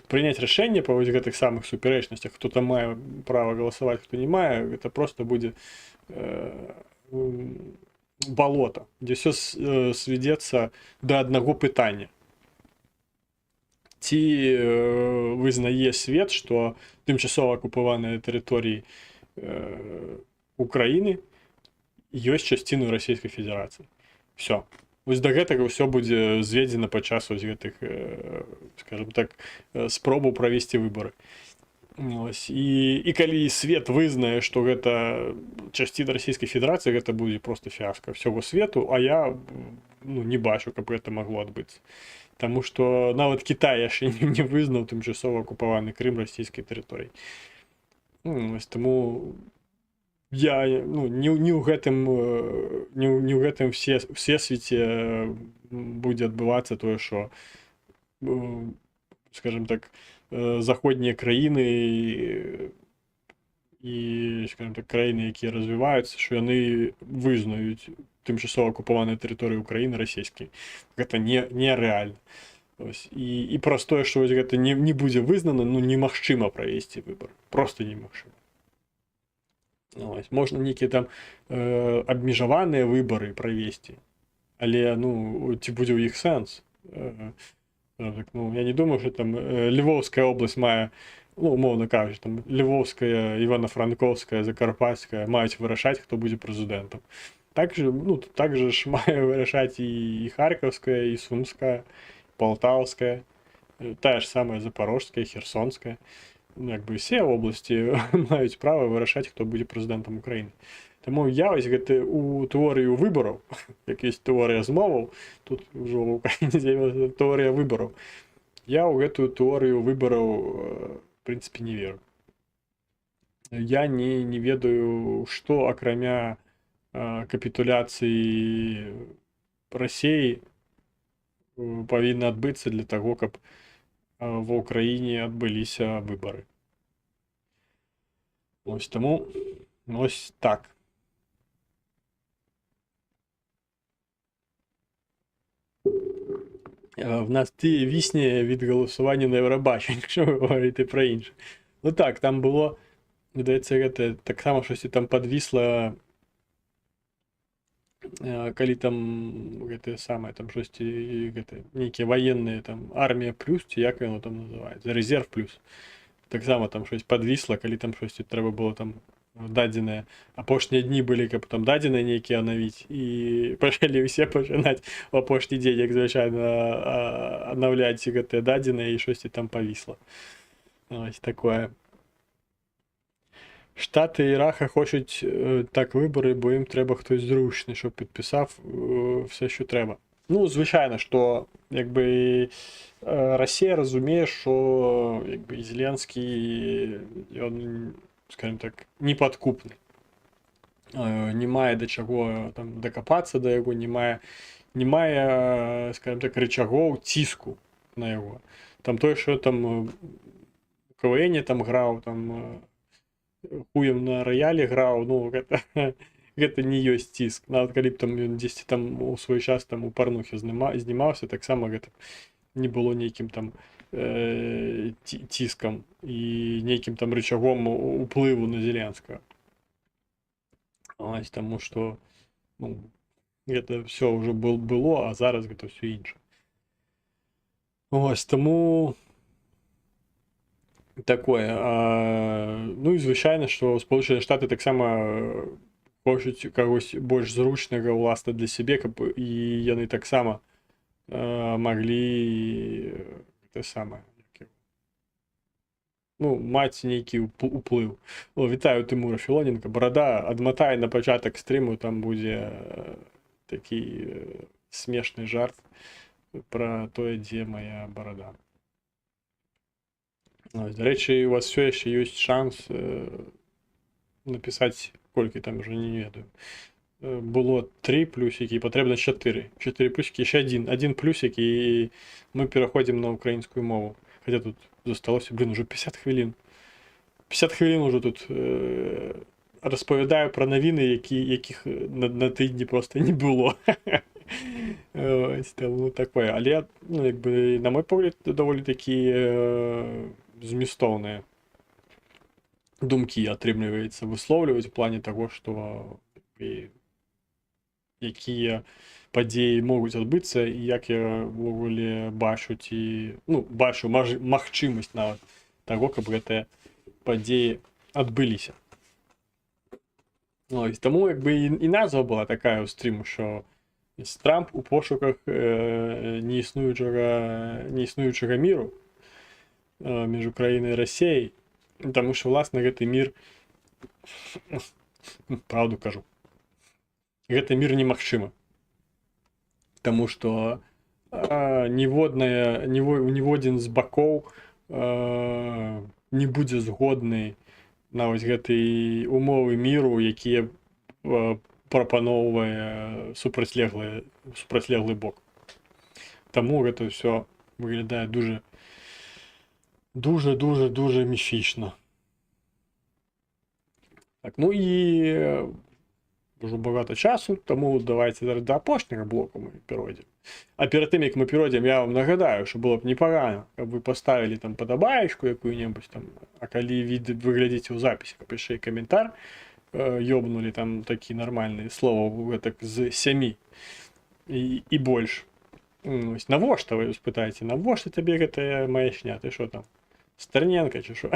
прыняць рашэнне па вось гэтых самых супярэчнасцях, хто там мае права галасаваць, хто не мае, гэта просто будзе балота, дзе все сведзецца да аднаго пытання. Ці вызнае свет, што тымчасова акупаваныя тэрыторыі Украіны ёсць часцінай Расійскай Федэрацыі. Все. Вось да гэтага ўсё будзе зведзена падчас вось гэтых, скажем так, спробаў правесці выбары. І калі свет вызнае, што гэта часціна Расійскай Федэрацыі, гэта будзе просто фіаска ўсяго свету, а я не бачу, каб гэта магло адбыцца. Таму што нават Кітай яшчэ не вызнаў тымчасова акупаваны Крым расійскай тэрыторыяй. Таму я не ў гэтым всесвеце будзе адбывацца тое, што, скажем так, заходнія краіны і, скажем так, краіны, якія развіваюцца, што яны вызнаюць тымчасова акупаваныя тэрыторыі Украіны расійскай. Гэта нерэальна. І праз тое, што гэта не будзе вызнана, немагчыма правесці выбар. Просто немагчыма. Можна нейкія там абмежаваныя выбары правесці, але ці будзе ў іх сэнс? Я не думаю, што там Львовская область мае, умоўна кажучы, там Львовская, Івано-Франковская, Закарпатская маюць вырашаць, хто будзе прэзідэнтам. Так же ж мае вырашаць і Харкаўская, і Сумская, Полтаўская, тая ж самая Запорожская, Херсонская. Якби все області мають право вирішати, хто буде президентом України. Тому я ось гэты у теорію виборів, якась теорія змоваў, тут вже в Україні з'явилася теорія виборів. Я у гэту теорію виборів, в принципі, не верю. Я не ведаю, што акрамя капітуляцыі Росіі павінна адбыцца для таго, каб в Україні адбыліся выборы. Ось тому, ось так. В нас вісне від голосування на Євробачення, якщо ви говорите про інше. Ну так, там було, здається, гэта так само щось там підвисло, калі там гэтае самае, там щось, нейкія военные, там, армія плюс, ці як воно там називається, резерв плюс. Так само там щось підвисло, калі там щось треба було там дадзеныя. Апошнія дні былі, каб там дадзеныя нейкія аднавіць, і пачалі ўсе пачынаць у апошні дзень, як звычайна, аднаўляць гэтыя дадзеныя, і щось там павісла. Ось такое. Штаты Ірака хочуть так вибори, бо їм треба хтось зручний, щоб підписав все, що треба. Ну, звичайно, що якби Росія розуміє, що якби Зеленський, він, скажімо так, неподкупний. Не має до чого там докопатися до його, не має, скажімо так, рычагов тиску на його. Там той, що там в КВН там грав, там хуем на роялі грав, ну, гэта не ёсць ціск. Нават калі б там ён дзесьці там у свой час там у парнухі знімаўся, так само гэта не было нейкім там ціскам і нейкім там рычагом уплыву на Зеленскага. Ось, таму што гэта все ўжо было, а зараз гэта все інша. Ось, таму такое. Ну і звычайна, што Сполучаныя Штаты таксама хочуць кагось больш зручнага ўласна для сябе, каб і яны таксама маглі те самае ну, маць нейкі уплыў. О, вітаю Тимура Філоненка. Барада, адматай на пачатак стріму, там будзе такі смешны жарт пра тое, дзе моя барада. Дарэчы, у вас все яшчэ ёсць шанс напісаць, колькі там уже не ведаю. Было 3 плюсики, патрэбна 4. 4 плюсики, яшчэ один плюсик, і мы пераходзім на украінскую мову. Хотя тут засталося, уже 50 хвілін. 50 хвілін уже тут распавядаю пра навіны, якіх на тыдні просто не было. Ось, тому такое. Але, ну, якби, на мой погляд, доволі такі змістовныя думкі атрымліваецца выслоўліваць у плане таго, што якія падзеі могуць адбыцца, і як я ўвогуле бачу, ці, ну, бачу магчымасць нават таго, каб гэтыя падзеі адбыліся. Ось, таму якби і назва была такая ў стріму, що Трамп у пошуках неіснуючага міру між Україною і Росією, тому що, власне, гэты мір, правду кажу, гэты мір немагчымы. Таму што ніводзін з бакоў не будзе згодны на вось гэтай умовы міру, якія прапаноўвае супрацьлеглы бок. Таму гэта ўсё выглядае дуже міфічна. Так, ну і уже багато часу, тому давайте зараз до апошняга блоку мы перейдем. А перед тым, як мы перейдем, я вам нагадаю, що було б непогано, каб вы поставили там подобаечку якую-небудь там, а калі вы глядите у записи, пиши комментар, ёбнули там такие нормальные слова, так з 7 и больше. Навошта вы спытаете, навошта тебе гэтая маячня, ты что там? Стерненко чи що?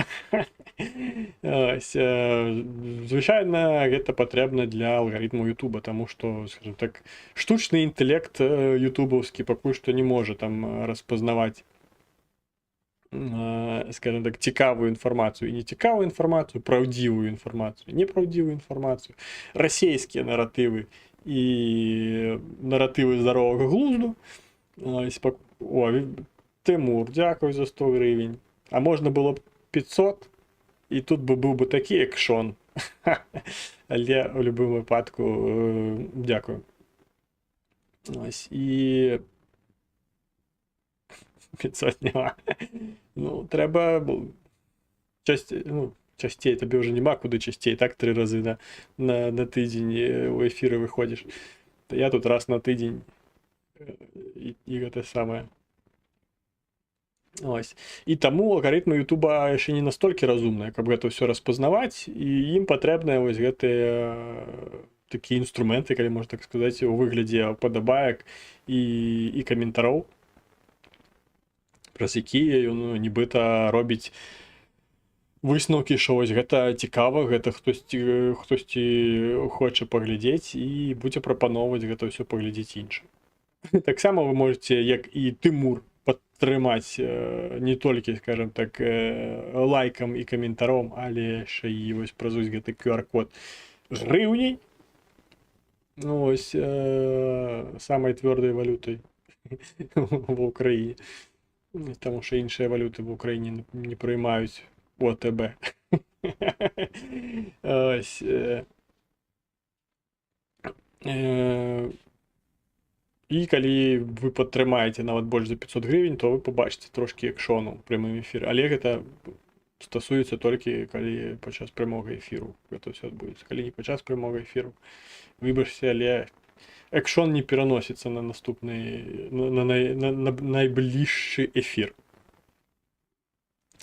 Звичайно, гэта патрэбна для алгаритму Ютуба, тому что, скажем так, штучный интеллект ютубовский пакуль што не можа там распазнаваць, скажем так, цікавую інфармацыю і нецікавую інфармацыю, праўдзівую інфармацыю, непраўдзівую інфармацыю, расейскія наратывы і наратывы здаровага глузду. О, Тимур, дзякуй за 100 гривень. А можна було б 500, і тут би був би такий екшон. Але в будь-якому випадку дякую. Ось, і 500 нема. Ну, треба частей, тобі вже нема куди частей, так 3 рази на тиждень у ефіри виходиш. Та я тут раз на тиждень і те саме. Ось. І таму алгаритмы Ютуба яшчэ не настолькі разумныя, каб гэта ўсё распазнаваць, і ім патрэбныя вось гэтыя такія інструменты, калі можна так сказаць, у выглядзе падабаек і каментароў, праз якія ён нібыта робіць высновкі, што вось гэта цікава, гэта хтосьці хоча паглядзець і будзе прапаноўваць гэта ўсё паглядзець іншым. Таксама вы можете, як і Тимур, падтрымаць не толькі, скажем так, лайкам і каментаром, але яшчэ і вось праз гэты QR-код грыўняй. Ну, ось самай твёрдай валютай в Украіне. Таму што іншыя валюты в Украіне не прыймаюць ОТБ. Ось. І калі вы падтрымаеце нават больш за 500 гривень, то вы побачыце трошкі экшону ў прямым эфіры. Але гэта стасуецца толькі калі падчас прямога эфіру гэта ўсё адбудзецца. Калі не падчас прямога эфіру, выбачце, але экшон не пераносіцца на наступны, на найбліжшы эфір.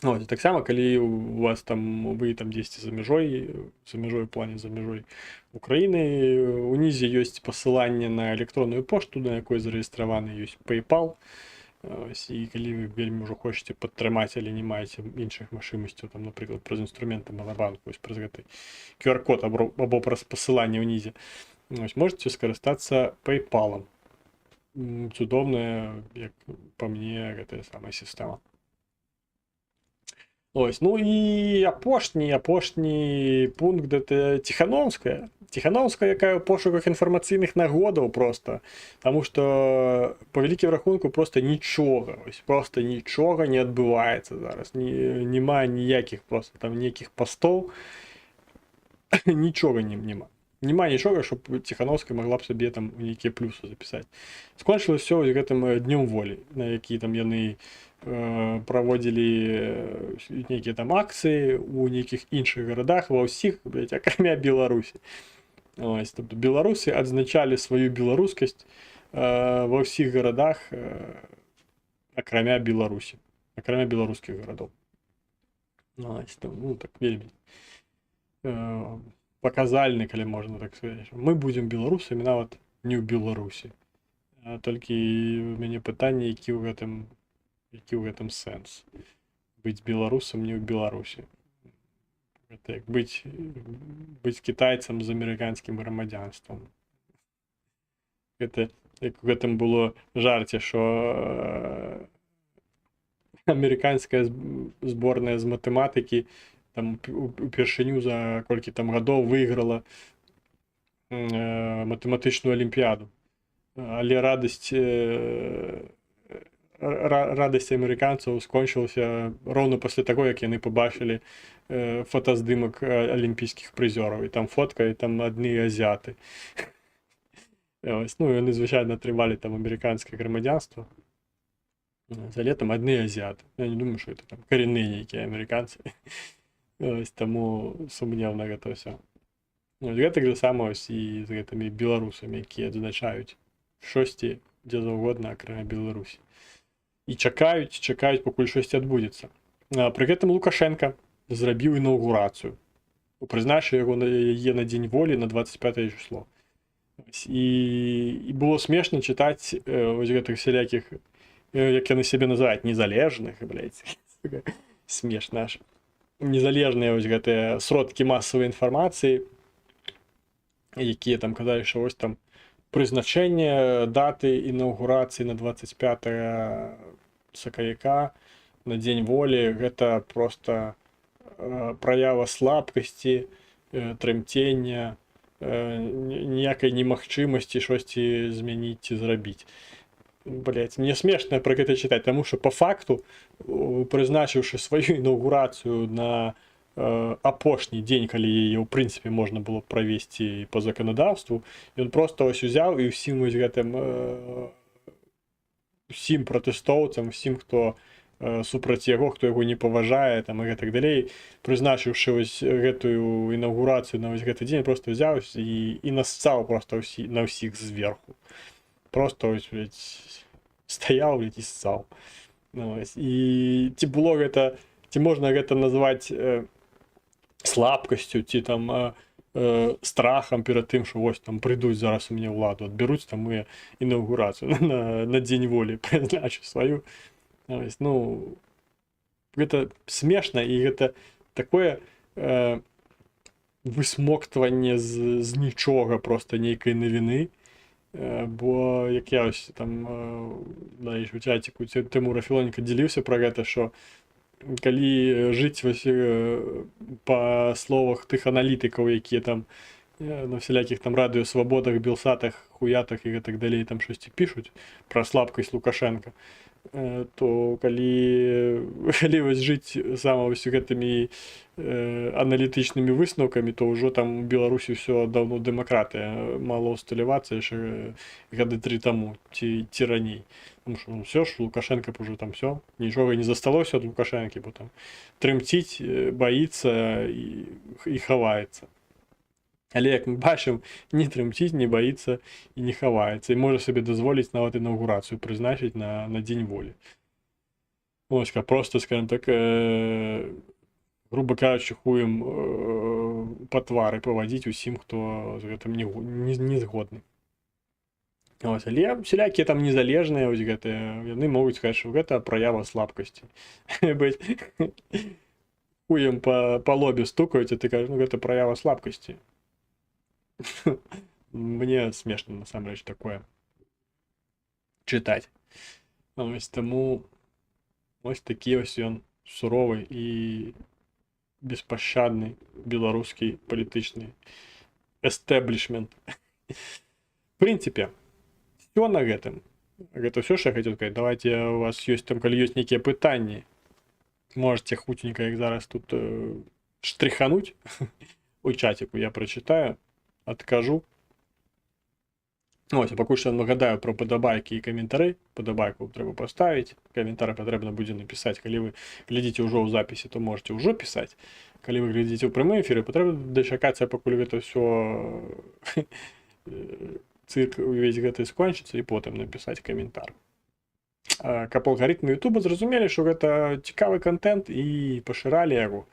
Ось, таксама, калі у вас там, вы там дзесьці за мяжой у плане за мяжой Украіны, унізе ёсць пасыланне на электронную пошту, на якой зарэгістраваны ёсць PayPal. Ось, і калі вы вельмі ўжо хочаце падтрымаць, але не маеце іншых магчымасцяў, там, напрыклад, праз інструменты Монобанку, ось праз гэты QR-код або праз пасыланне ўнізе, ось, можете скарыстацца PayPal. Цудоўная, як па мне, гэтая самая сістэма. Ось, ну і апошні пункт это Ціхановська, яка в пошуках інформаційних нагодаў просто. Тому що, по великім рахунку, просто нічого не відбувається зараз. Немає ніяких просто там ніяких постов, нічого нема. Нема нічого, щоб Тихановська могла б собі там які плюси записати. Скончилось все гэтым днем волі, на які там яны проводили некие там акции у неких інших городах, во всіх, блядь, акрамя Беларусі. Ось, тобто білоруси відзначали свою білоруськість во всіх городах, акрамя Беларусі, акрамя білоруських городов. Ось, ну, так вельмі показальны, калі можна так сказаць. Мы будзем беларусамі нават не ў Беларусі. Толькі у мяне пытанне, які ў гэтым сэнс. Быць беларусам не ў Беларусі. Гэта як быць кітайцам з амерыканскім грамадзянствам. Гэта як у гэтым было жарце, што амерыканская зборная з матэматыкі там упершыню за колькі там гадоў выйграла матэматычную алімпіяду. Але радасць амерыканцаў скончылася роўна пасля таго, як яны пабачылі фотаздымак алімпійскіх прызёраў. І там фотка, і там адны азіяты. Ну, яны звычайна атрымалі там амерыканскае грамадзянства. Але там адны азіяты. Я не думаю, што это там карэнныя нейкія амерыканцы. Таму сумнеўна гэта ўсё. Гэтак жа сама і з гэтымі беларусамі, якія адзначаюць штосьці дзе заўгодна, акрамя Беларусі. І чакаюць, пакуль штосьці адбудзецца. Пры гэтым Лукашенка зрабіў інаўгурацыю. Прызначыў яе на дзень волі на 25 число. І было смешна чытаць вось гэтых сялякіх, як яны сябе называюць, незалежных, блядь, смешна аж. Незалежныя вось гэтыя сродкі масавай інфармацыі, якія там казалі, што вось там прызначэнне даты інаўгурацыі на 25 сакавіка на дзень волі, гэта проста праява слабкасці, трымцення, ніякай немагчымасці штосьці змяніць ці зрабіць. Блять, мне смешна пра гэта чытаць, таму што па факту, прызначыўшы сваю інаўгурацыю на апошні дзень, калі яе ў прынцыпе можна было правесці па заканадаўству, ён проста ось узяў і ўсім вось гэтым усім пратэстоўцам, усім, хто супраць яго, хто яго не паважае, там і гэтак далей, прызначыўшы вось гэтую інаўгурацыю на вось гэты дзень, проста ўзяў і нассаў проста на ўсіх зверху. Просто ось, блядь, стаяў, блядь, і ссаў. І ці было гэта, ці можна гэта назваць слабкасцю, ці там страхам перад тым, што вось там прыйдуць зараз у мяне ўладу, адбяруць там і інаўгурацыю на дзень волі, прызначу сваю. Ну, гэта смешна, і гэта такое высмоктванне з нічога проста нейкай навіны. Бо як я ось там у чаціку Тимура Філоненка дзяліўся пра гэта, што калі жыць вось па словах тых аналітыкаў, якія там на всялякіх там радыёсвабодах, белсатах, хуятах і гэтак далей там штосьці пішуць пра слабкасць Лукашенка, то калі вось жыць сама вось гэтымі аналітычнымі высновкамі, то ўжо там у Беларусі ўсё даўно дэмакратыя, мала усталявацца яшчэ гады 3 таму ці раней. Тому што ўсё ж Лукашенка ўжо там ўсё, нічога не засталося ад Лукашенкі, бо там трымціць, баіцца і хаваецца. Але як мы бачым, не трымціць, не баіцца і не хаваецца, і можа сабе дазволіць нават інаўгурацыю прызначыць на дзень волі. Ось, просто, скажем так, грубо кажучы, хуем па твары павадзіць усім, хто з гэтым не згодны. Ось, але всялякія там незалежныя ось гэтыя, яны могуць сказаць, што гэта праява слабкасці. Хуем па лобе стукаюць, а ты кажаш, ну гэта праява слабкасці. Мне смешна насамрэч такое чытаць. Ось таму ось такі ось ён суровы і беспощадны беларускі палітычны эстэблішмент. В прынцыпе, все на гэтым. Гэта ўсё, што я хацеў сказаць. Давайте, у вас ёсць там, калі ёсць нейкія пытанні, можете хутенька як зараз тут штрыхануть у чаціку, я прачытаю, адкажу. Ось, а пакуль што нагадаю про падабайкі і каментары. Падабайку трэба паставіць, каментар патрэбна будзе напісаць. Калі вы глядзіце ўжо ў запісе, то можете ўжо пісаць. Калі вы глядзіце ў прямым эфіры, патрэбна дачакацца, пакуль гэта ўсё цырк увесь гэты скончыцца, і потым напісаць каментар. Каб алгарытмы Ютуба зразумелі, што гэта цікавы контент і пашыралі яго.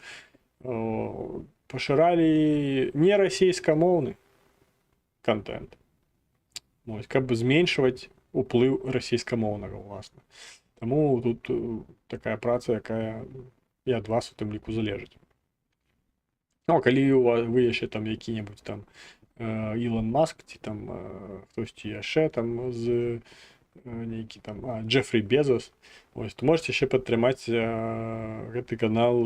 Пашыралі не расійскамоўны контент. Ось, каб зменшваць уплыў расійскамоўнага, уласна. Таму тут такая праца, якая і ад вас у тым ліку залежыць. Ну, калі вы яшчэ там які-небудзь там Ілон Маск, ці там хтосьці яшчэ там з нейкі там Джефрі Безос, ось, то можете яшчэ падтрымаць гэты канал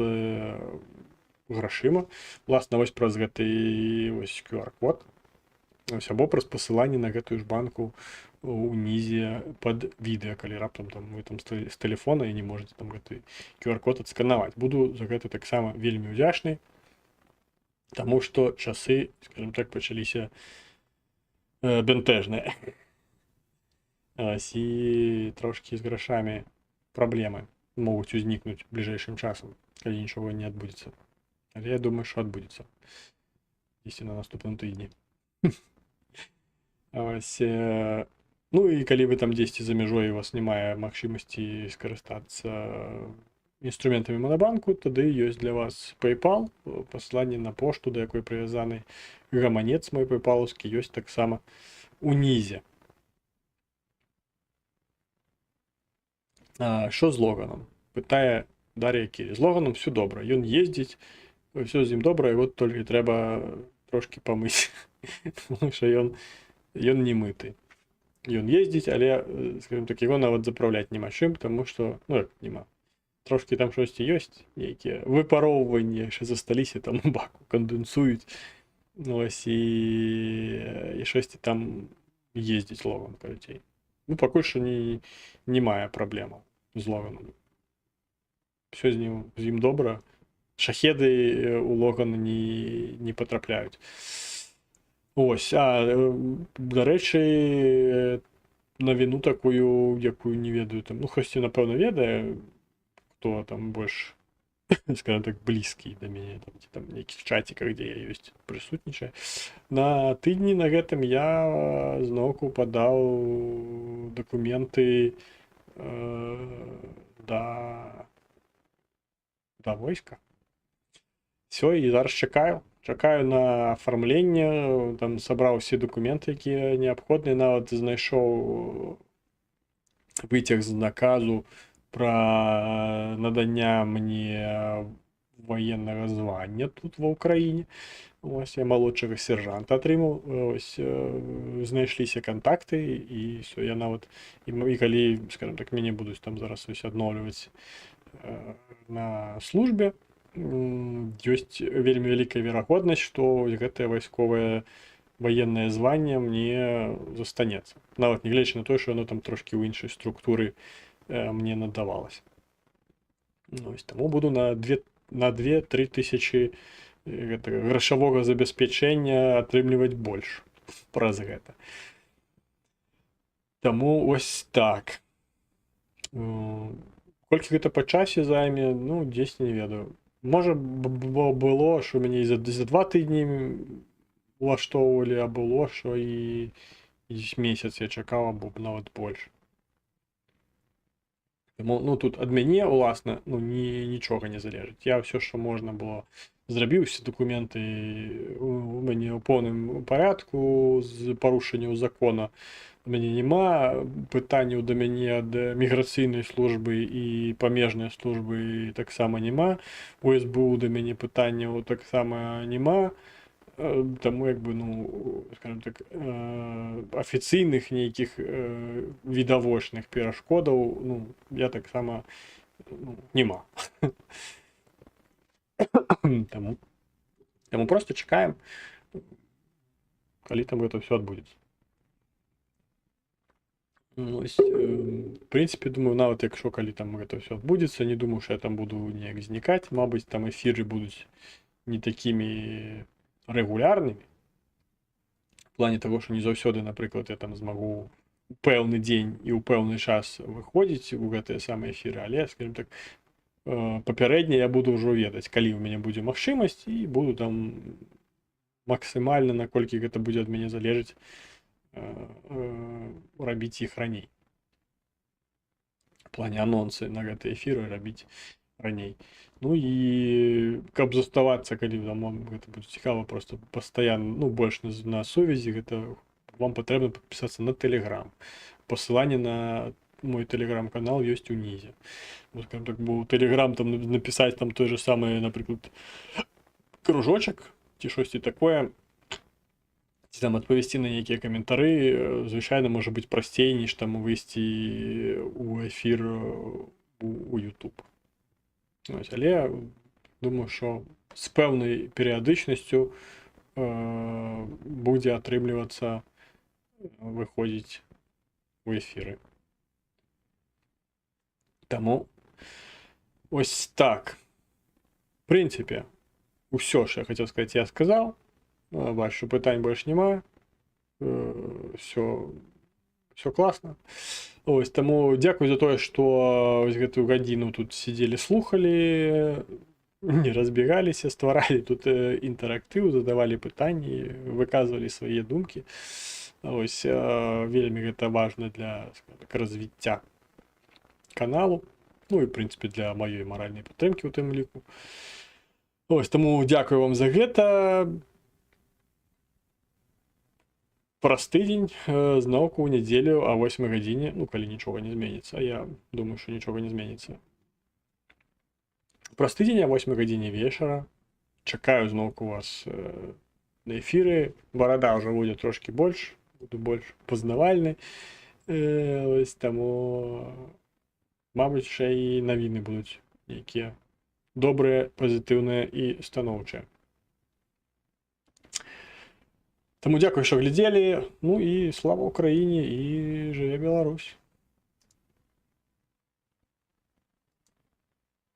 грашыма. Уласна, вось праз гэты ось QR-код. Ось, або праз пасыланне на гэтую ж банку унізе пад відэа, калі раптам там вы там з тэлефона і не можете там гэты QR-код адсканаваць. Буду за гэта таксама вельмі ўдзячны, таму што часы, скажем так, пачаліся бянтэжныя. І трошкі з грашамі праблемы могуць узнікнуць бліжэйшым часам, калі нічога не адбудзецца. Але я думаю, што адбудзецца дзесьці на наступным тыдні. Ось, ну і калі вы там дзесьці за мяжой, у вас не мае магчымасці скарыстацца інструментамі Монобанку, тады ёсць для вас PayPal, пасланне на пошту, да якой прывязаны гаманец мой пейпалаўскі, ёсць таксама унізе. Що з Логанам? Пытае Дар'я Кірі. З Логанам все добра, ён ездзіць, все з ім добра, і вот толькі трэба трошки памыць, тому що ён не мыты. Ён ездзіць, але, скажем так, яго нават запраўляць няма чым, таму што, ну як няма. Трошки там щось ёсць, нейкія выпароўванні яшчэ засталіся там у баку, кандэнсуюць. Ось, і щось там ездзіць Логан, карацей. Ну, пакуль што не мае праблемаў з Логаном. Все з ім добра. Шахеды у Логана не потрапляюць. Ось, дарэчы, навіну такую, якую не ведаю там, ну, хтосьці, напэўна, ведае, хто там больш, скажем так, блізкі да мяне, там, ці там нейкіх чаціках, дзе я ёсць, прысутнічае. На тыдні на гэтым я зноўку падаў дакументы да войска. Все, і зараз чакаю на афармленне, там сабраў усе дакументы, якія неабходныя, нават знайшоў выцяг з наказу пра надання мне военнага звання тут ва ўкраіне. Ось, я малодшага сержанта атрымаў, ось, знайшліся кантакты, і все, я нават, і калі, скажем так, мяне будуць там зараз ось адноўліваць на службе, ёсць вельмі вялікая верагоднасць, што гэтае вайсковае военнае званне мне застанецца. Нават нягледзячы на тое, што яно там трошкі ў іншай структуры мне надавалася. Ось, таму буду на 2-3 тысячы грашавога забеспячэння атрымліваць больш праз гэта. Таму ось так. Колькі гэта па часе займе, ну, дзесь не ведаю. Можа было, што мяне за 2 тыдні улаштоўвалі, а было, што і месяц я чакаў, або нават больш. Таму, ну, тут ад мяне, уласна, ну, нічога не залежыць. Я ўсё, што можна было, зрабіў, усе дакументы у мяне ў поўным парадку, з парушэнняў закона у мяне няма, пытанняў да мяне ад міграцыйнай службы і памежнай службы таксама няма, у СБУ да мяне пытанняў таксама няма, таму, як бы, ну, скажем так, афіцыйных нейкіх відавочных перашкодаў, ну, я таксама ну, няма. Таму просто чакаем, калі там гэта ўсё адбудзецца. В прынцыпе, думаю, нават якщо калі там гэта ўсё адбудзецца, не думаю, што я там буду неяк знікаць. Мабыць, там эфіры будуць не такімі рэгулярнымі. В плане таго, што не заўсёды, напрыклад, я там змагу у пэўны дзень і ў пэўны час выходзіць у гэтыя самыя эфіры, але, скажем так, папярэдне я буду ўжо ведаць, калі ў мяне будзе магчымасць, і буду там максімальна, наколькі гэта будзе ад мяне залежыць, рабіць іх раней. В плане анонсы на гэты эфіры рабіць раней. Ну і каб заставацца, калі вам гэта будзе цікава, просто пастаянна, ну, больш на сувязі, гэта вам патрэбна падпісацца на Telegram. Пасыланне на мой Telegram-канал ёсць унізе. Вот, скажем так, бо Telegram там напісаць там той же самы, напрыклад, кружочак ці штосьці такое, ці там адпавесці на нейкія каментары, звычайна можа быць прасцей, ніж там выйсці у эфір у YouTube. Ось, але думаю, що з пэўнай перыядычнасцю будзе атрымлівацца выходзіць у эфіры. Таму ось так. В прынцыпе, усё, што я хацеў сказаць, я сказаў. Бачу, пытань больш няма. Все класна. Ось, таму дзякуй за тое, што вось гэтую гадзіну тут сидзелі, слухалі, не разбегаліся, стваралі тут інтэрактыў, задавалі пытанні, выказвалі свае думкі. Ось, вельмі гэта важна для, скажем так, развіцця каналу, ну і, в прынцыпе, для маёй маральнай падтрымкі ў тым ліку. Ось, таму дзякую вам за гэта. Праз тыдзень зноўку ў нядзелю а 8 гадзіне, ну, калі нічога не зменіцца, я думаю, што нічога не зменіцца. Праз тыдзень а 8 гадзіне вечара чакаю зноўку вас на эфіры. Барада ўжо будзе трошкі больш, буду больш пазнавальны. Ось, таму, мабыць, яшчэ і навіны будуць нейкія добрыя, пазітыўныя і станоўчыя. Таму дзякуй, што глядзелі. Ну і слава Ўкраіне і жыве Беларусь.